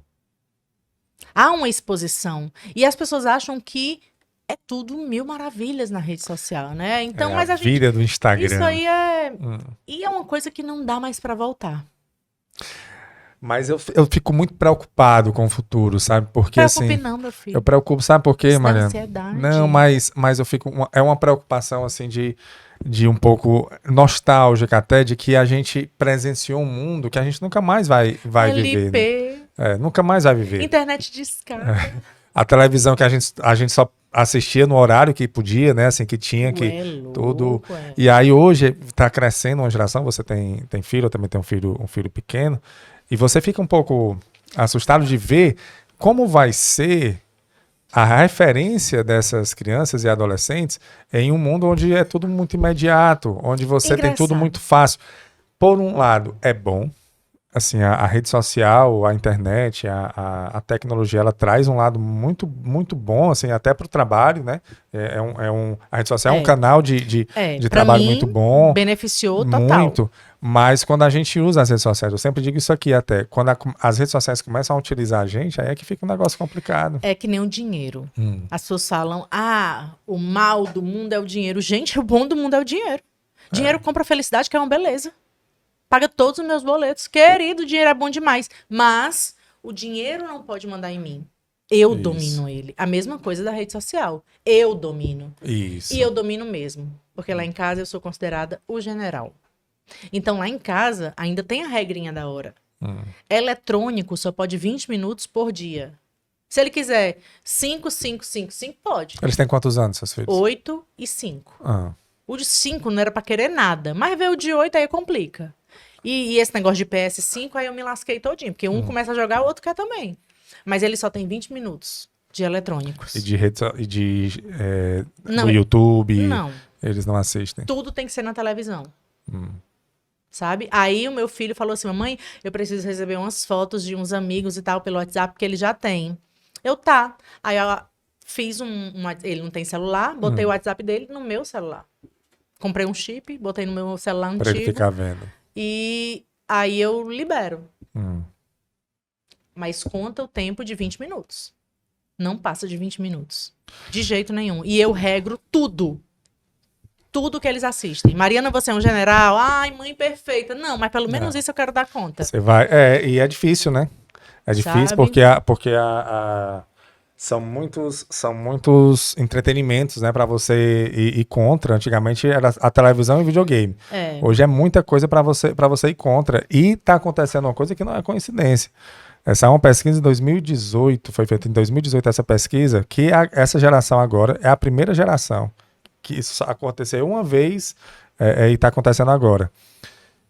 Há uma exposição. E as pessoas acham que é tudo mil maravilhas na rede social, né? Então, mas a gente... vida do Instagram. Isso aí E é uma coisa que não dá mais pra voltar. Mas eu fico muito preocupado com o futuro, sabe? Porque assim... não, meu filho. Eu preocupo, sabe por quê, Mariana? Ansiedade. Não, mas eu fico... É uma preocupação, assim, de um pouco nostálgica até, de que a gente presenciou um mundo que a gente nunca mais vai viver. Né? Nunca mais vai viver. Internet de escada. A televisão que a gente só assistia no horário que podia, né? Assim, que tinha que tudo. E aí hoje tá crescendo uma geração, você tem filho, eu também tenho um filho pequeno, e você fica um pouco assustado de ver como vai ser a referência dessas crianças e adolescentes em um mundo onde é tudo muito imediato, onde você tem tudo muito fácil. Por um lado, é bom. Assim, a rede social, a internet, a tecnologia, ela traz um lado muito, muito bom, assim, até para o trabalho, né? A rede social é um canal de trabalho muito bom. Beneficiou total. Muito, mas quando a gente usa as redes sociais, eu sempre digo isso aqui até, quando as redes sociais começam a utilizar a gente, aí é que fica um negócio complicado. É que nem o dinheiro. As pessoas falam, o mal do mundo é o dinheiro. Gente, o bom do mundo é o dinheiro. Dinheiro compra felicidade, que é uma beleza. Paga todos os meus boletos. Querido, o dinheiro é bom demais. Mas o dinheiro não pode mandar em mim. Eu domino ele. A mesma coisa da rede social. Eu domino. Isso. E eu domino mesmo. Porque lá em casa eu sou considerada o general. Então lá em casa ainda tem a regrinha da hora. Eletrônico só pode 20 minutos por dia. Se ele quiser 5, pode. Eles têm quantos anos, seus filhos? 8 e 5. O de 5 não era pra querer nada. Mas veio o de 8 aí complica. E esse negócio de PS5, aí eu me lasquei todinho. Porque um começa a jogar, o outro quer também. Mas ele só tem 20 minutos de eletrônicos. E do YouTube? Não. Eles não assistem? Tudo tem que ser na televisão. Sabe? Aí o meu filho falou assim, mamãe, eu preciso receber umas fotos de uns amigos e tal pelo WhatsApp, porque ele já tem. Tá. Aí eu fiz ele não tem celular, botei o WhatsApp dele no meu celular. Comprei um chip, botei no meu celular antigo. Pra ele ficar vendo. E aí eu libero. Mas conta o tempo de 20 minutos. Não passa de 20 minutos. De jeito nenhum. E eu regro tudo. Tudo que eles assistem. Mariana, você é um general? Ai, mãe perfeita. Não, mas pelo menos isso eu quero dar conta. Você vai... E é difícil, né? É difícil porque são muitos entretenimentos, né, para você ir contra. Antigamente era a televisão e videogame. Hoje é muita coisa para você ir contra. E tá acontecendo uma coisa que não é coincidência. Essa é uma pesquisa de 2018, foi feita em 2018 essa pesquisa, que essa geração agora é a primeira geração que isso aconteceu uma vez e está acontecendo agora.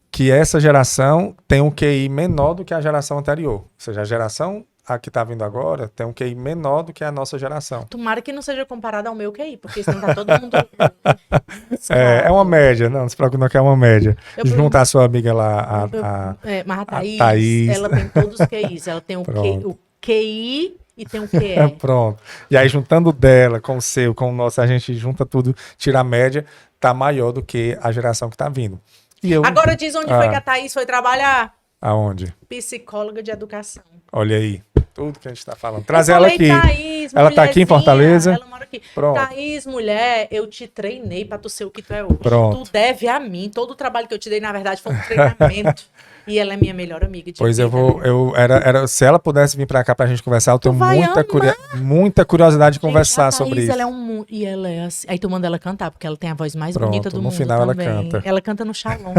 Que essa geração tem um QI menor do que a geração anterior. Ou seja, a geração que está vindo agora tem um QI menor do que a nossa geração. Tomara que não seja comparado ao meu QI, porque senão tá todo mundo... É uma média, não se preocupe não que é uma média. Junta a sua amiga lá, mas a Thaís, ela tem todos os QIs. Ela tem o QI e tem o QE. Pronto. E aí, juntando dela com o seu, com o nosso, a gente junta tudo, tira a média, tá maior do que a geração que tá vindo. Agora diz onde foi que a Thaís foi trabalhar. Aonde? Psicóloga de educação. Olha aí, tudo que a gente tá falando. Traz ela aqui. Thaís, ela tá aqui em Fortaleza. Ela mora aqui. Pronto. Thaís, mulher, eu te treinei pra tu ser o que tu é hoje. Pronto. Tu deve a mim. Todo o trabalho que eu te dei, na verdade, foi um treinamento. E ela é minha melhor amiga. Pois se ela pudesse vir pra cá pra gente conversar, eu tenho muita curiosidade de conversar sobre isso. Ela é e ela é assim. Aí tu manda ela cantar, porque ela tem a voz mais bonita do mundo. No final também. Ela canta. Ela canta no Shalom.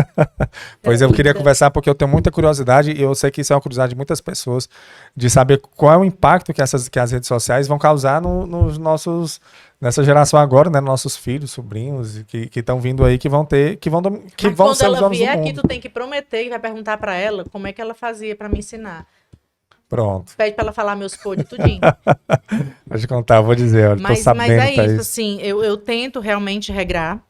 Pois eu queria conversar porque eu tenho muita curiosidade e eu sei que isso é uma curiosidade de muitas pessoas, de saber qual é o impacto que as redes sociais vão causar nessa geração agora, né? Nossos filhos, sobrinhos que estão vindo aí, que vão ser os donos do mundo. Quando ela vier aqui, tu tem que prometer e vai perguntar pra ela como é que ela fazia pra me ensinar. Pronto. Pede pra ela falar meus podres tudinho. Pode contar, vou dizer. Tô sabendo, mas é isso, assim, eu tento realmente regrar.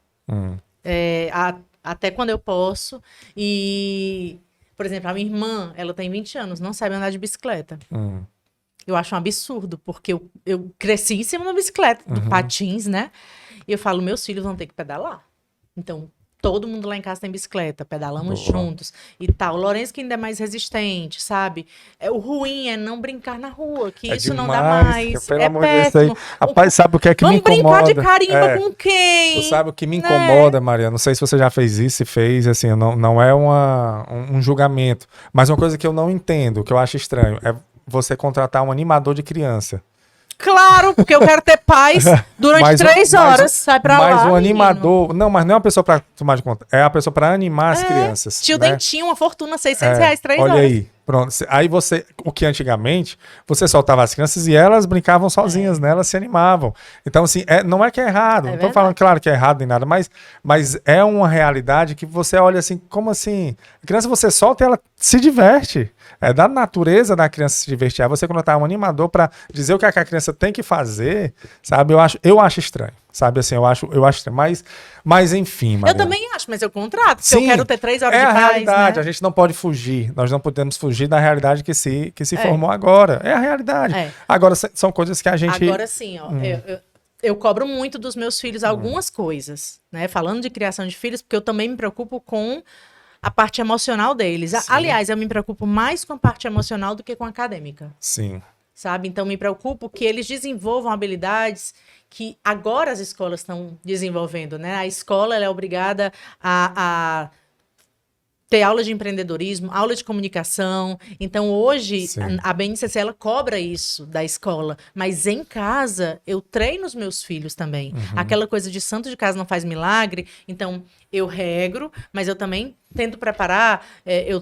Até quando eu posso. E, por exemplo, a minha irmã, ela tem 20 anos, não sabe andar de bicicleta. Eu acho um absurdo, porque eu cresci em cima da bicicleta, do patins, né? E eu falo, meus filhos vão ter que pedalar. Então, todo mundo lá em casa tem bicicleta, pedalamos juntos e tal. O Lourenço que ainda é mais resistente, sabe? O ruim é não brincar na rua, que isso demais, não dá mais. Pelo amor de Deus, aí. Rapaz, sabe o que é que me incomoda? Vamos brincar de carimba com quem? Tu sabe o que me incomoda, Maria? Não sei se você já fez isso, se fez, assim, não é um julgamento. Mas uma coisa que eu não entendo, que eu acho estranho, é você contratar um animador de criança. Claro, porque eu quero ter paz durante 3 horas. Sai pra lá. Mas o animador. Não, mas não é uma pessoa pra tomar de conta. É a pessoa pra animar as crianças. Tio Dentinho, uma fortuna, R$600, 3 horas. Olha aí. Pronto. Aí você, o que antigamente, você soltava as crianças e elas brincavam sozinhas, né? Elas se animavam. Então, assim, não é que é errado. Não tô falando, claro, que é errado nem nada, mas é uma realidade que você olha assim, como assim? A criança você solta e ela se diverte. É da natureza da criança se divertir. Aí você contratar um animador para dizer o que a criança tem que fazer, sabe? Eu acho estranho, sabe? Assim, eu acho estranho. Mas enfim, Mariana. Eu também acho, mas eu contrato, porque eu quero ter 3 horas de paz, é a realidade, né? A gente não pode fugir. Nós não podemos fugir da realidade que se formou agora. É a realidade. Agora, são coisas que a gente... Agora sim, ó. Eu cobro muito dos meus filhos algumas coisas, né? Falando de criação de filhos, porque eu também me preocupo com a parte emocional deles. Sim. Aliás, eu me preocupo mais com a parte emocional do que com a acadêmica. Sim. Sabe? Então, me preocupo que eles desenvolvam habilidades que agora as escolas estão desenvolvendo, né? A escola ela é obrigada a ter aula de empreendedorismo, aula de comunicação. Então, hoje, a BNCC, ela cobra isso da escola. Mas em casa, eu treino os meus filhos também. Aquela coisa de santo de casa não faz milagre. Então, eu regro, mas eu também tento preparar. Eu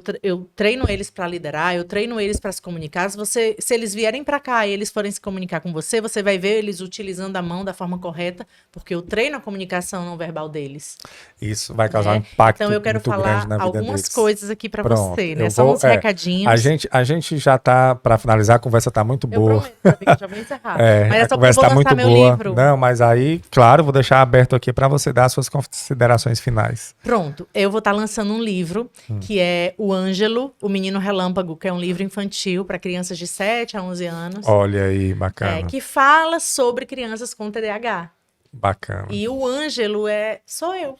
treino eles para liderar, eu treino eles para se comunicar. Se eles vierem para cá e eles forem se comunicar com você, você vai ver eles utilizando a mão da forma correta, porque eu treino a comunicação não verbal deles. Isso vai causar um impacto muito grande na vida deles. Então, eu quero falar algumas coisas aqui para você, né? Só uns recadinhos. A gente já tá, para finalizar, a conversa tá muito boa. Eu prometo, eu já vou encerrar. Mas a conversa tá muito boa. Livro. Não, mas aí, claro, vou deixar aberto aqui para você dar suas considerações finais. Pronto, eu vou estar lançando um livro, que é O Ângelo, o Menino Relâmpago, que é um livro infantil para crianças de 7 a 11 anos. Olha aí, bacana. Que fala sobre crianças com TDAH. Bacana. E o Ângelo sou eu.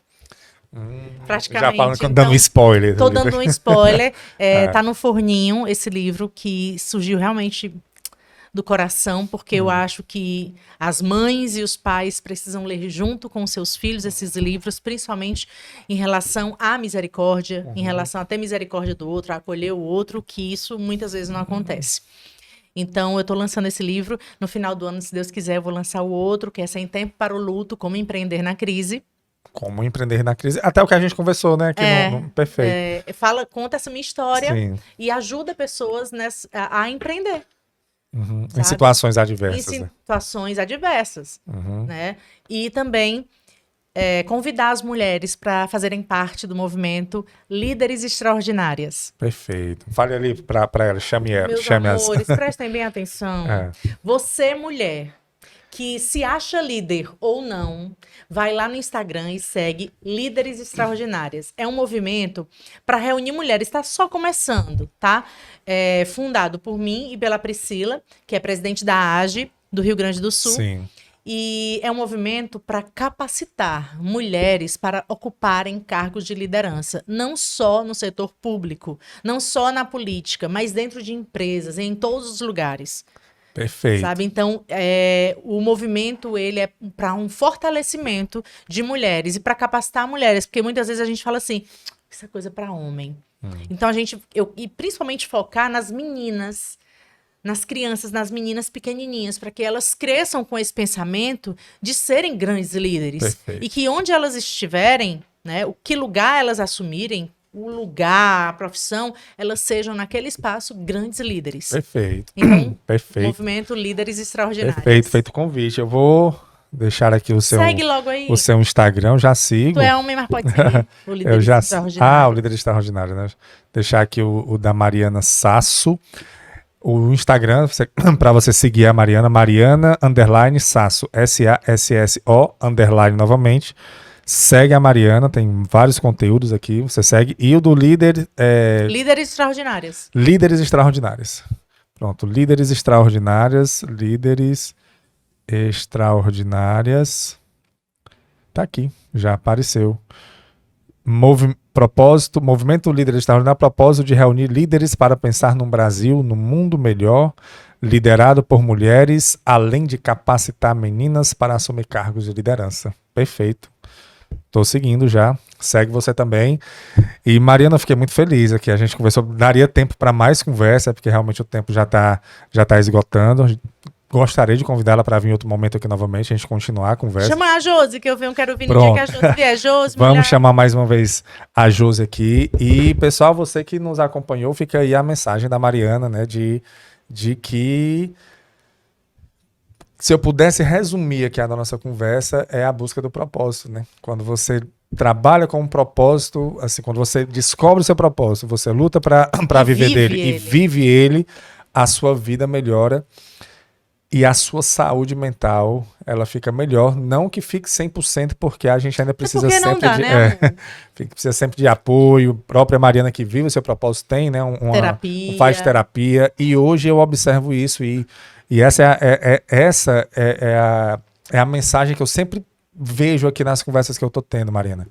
Praticamente. Já falando, dando um spoiler. Tô dando um spoiler. Tá no forninho esse livro que surgiu realmente do coração, porque eu acho que as mães e os pais precisam ler junto com seus filhos esses livros, principalmente em relação à misericórdia, em relação a ter misericórdia do outro, a acolher o outro, que isso muitas vezes não acontece. Então, eu estou lançando esse livro. No final do ano, se Deus quiser, eu vou lançar o outro, que é Sem Tempo para o Luto, Como Empreender na Crise. Como empreender na crise. Até o que a gente conversou, né? Perfeito. Conta essa minha história e ajuda pessoas a empreender. Em situações adversas. Em situações adversas. Né? E também convidar as mulheres para fazerem parte do movimento Líderes Extraordinárias. Perfeito. Fale ali para elas, chame Meus amores, prestem bem atenção. Você, mulher, que se acha líder ou não, vai lá no Instagram e segue Líderes Extraordinárias. É um movimento para reunir mulheres, está só começando, tá? Fundado por mim e pela Priscila, que é presidente da AGE, do Rio Grande do Sul. Sim. E é um movimento para capacitar mulheres para ocuparem cargos de liderança, não só no setor público, não só na política, mas dentro de empresas, em todos os lugares. Perfeito. Sabe? Então, o movimento ele é para um fortalecimento de mulheres e para capacitar mulheres, porque muitas vezes a gente fala assim, isso é coisa para homem. Então, e principalmente focar nas meninas, nas crianças, nas meninas pequenininhas, para que elas cresçam com esse pensamento de serem grandes líderes. Perfeito. E que onde elas estiverem, né, que lugar elas assumirem, o lugar, a profissão, elas sejam naquele espaço grandes líderes. Perfeito. Então, Perfeito. Movimento Líderes Extraordinários. Perfeito, feito o convite. Eu vou deixar aqui o seu... Segue logo aí. O seu Instagram, já sigo. Tu é homem, mas pode seguir. O Líderes Extraordinário. O Líder Extraordinário, né? Deixar aqui o da Mariana Sasso. O Instagram, para você seguir a Mariana, Mariana_Sasso, SASSO, _ Segue a Mariana, tem vários conteúdos aqui, você segue. E o do líder... Líderes Extraordinários. Líderes Extraordinários. Pronto, Líderes Extraordinárias. Tá aqui, já apareceu. Movimento Líderes Extraordinários, propósito de reunir líderes para pensar num Brasil, num mundo melhor, liderado por mulheres, além de capacitar meninas para assumir cargos de liderança. Perfeito. Tô seguindo já, segue você também. E Mariana, fiquei muito feliz aqui, a gente conversou, daria tempo para mais conversa, porque realmente o tempo já tá esgotando. gostaria de convidá-la para vir em outro momento aqui novamente, a gente continuar a conversa. Chama a Josi, que eu quero vir no Pronto. dia que a Josi vier. Josi, Vamos mulher. chamar mais uma vez a Josi aqui. E, pessoal, você que nos acompanhou, fica aí a mensagem da Mariana, né? De que, se eu pudesse resumir aqui a nossa conversa, é a busca do propósito, né? Quando você trabalha com um propósito, assim, quando você descobre o seu propósito, você luta para viver dele e vive ele, a sua vida melhora. E a sua saúde mental, ela fica melhor. Não que fique 100%, porque a gente ainda precisa sempre dá, de... né, precisa sempre de apoio. A própria Mariana que vive o seu propósito tem, né? Faz terapia. E hoje eu observo isso. E essa é a mensagem que eu sempre vejo aqui nas conversas que eu tô tendo, Mariana.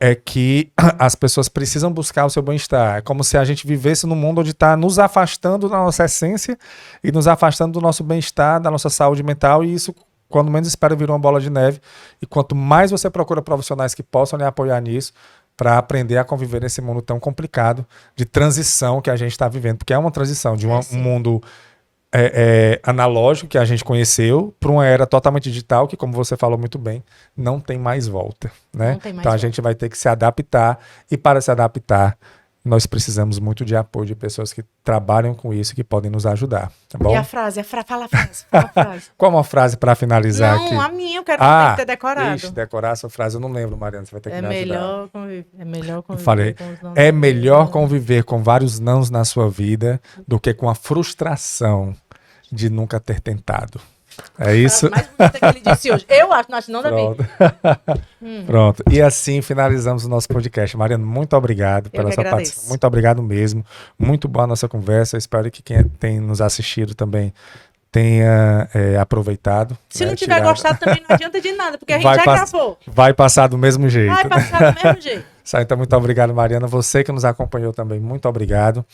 É que as pessoas precisam buscar o seu bem-estar. É como se a gente vivesse num mundo onde está nos afastando da nossa essência e nos afastando do nosso bem-estar, da nossa saúde mental, e isso, quando menos espera, vira uma bola de neve. E quanto mais você procura profissionais que possam lhe apoiar nisso, para aprender a conviver nesse mundo tão complicado de transição que a gente está vivendo, porque é uma transição de um mundo analógico que a gente conheceu para uma era totalmente digital que, como você falou muito bem, não tem mais volta, né? Então a gente vai ter que se adaptar, e para se adaptar nós precisamos muito de apoio de pessoas que trabalham com isso, que podem nos ajudar, tá bom? E a frase? Fala a frase. Qual uma frase para finalizar aqui? Não, a minha, eu quero ter decorado. Ixi, decorar essa frase eu não lembro, Mariana, você vai ter que me ajudar. É melhor conviver falei, com os não. É melhor conviver com vários nãos na sua vida do que com a frustração de nunca ter tentado. É isso? Mais bonita que ele disse hoje. Eu acho, não da bem. Pronto. E assim finalizamos o nosso podcast. Mariana, muito obrigado pela sua participação. Muito obrigado mesmo. Muito boa a nossa conversa. Espero que quem tem nos assistido também tenha aproveitado. Se não tiver gostado também não adianta de nada, porque a gente já gravou. Vai passar do mesmo jeito. Vai passar do mesmo jeito. Então, muito obrigado, Mariana. Você que nos acompanhou também, muito obrigado.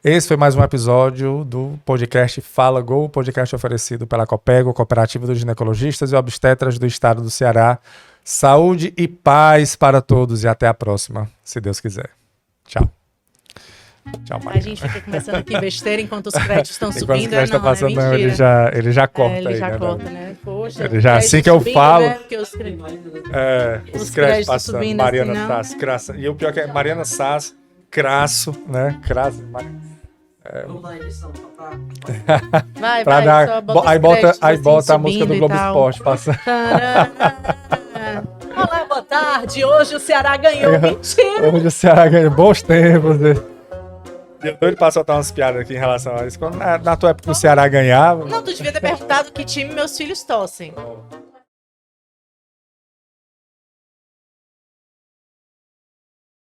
Esse foi mais um episódio do podcast Fala Go, podcast oferecido pela Copego, Cooperativa dos Ginecologistas e Obstetras do Estado do Ceará. Saúde e paz para todos e até a próxima, se Deus quiser. Tchau. Tchau, Mariana. A gente fica começando aqui besteira enquanto os créditos estão subindo. Enquanto os créditos estão passando, não, ele já corta aí. Ele já corta, né? Poxa, ele já, assim que eu falo... Né? Os créditos passando, subindo, Mariana assim, Sass, Crasso. E o pior que é Mariana Sass, Crasso, né? Crasso, Vamos dar edição, aí bota a música do Globo Esporte passando. Olá, boa tarde. Hoje o Ceará ganhou. Mentira. Hoje o Ceará ganhou. Bons tempos. Ele passou a dar umas piadas aqui em relação a isso. Na tua época o Ceará ganhava. Não, tu devia ter perguntado que time meus filhos torcem.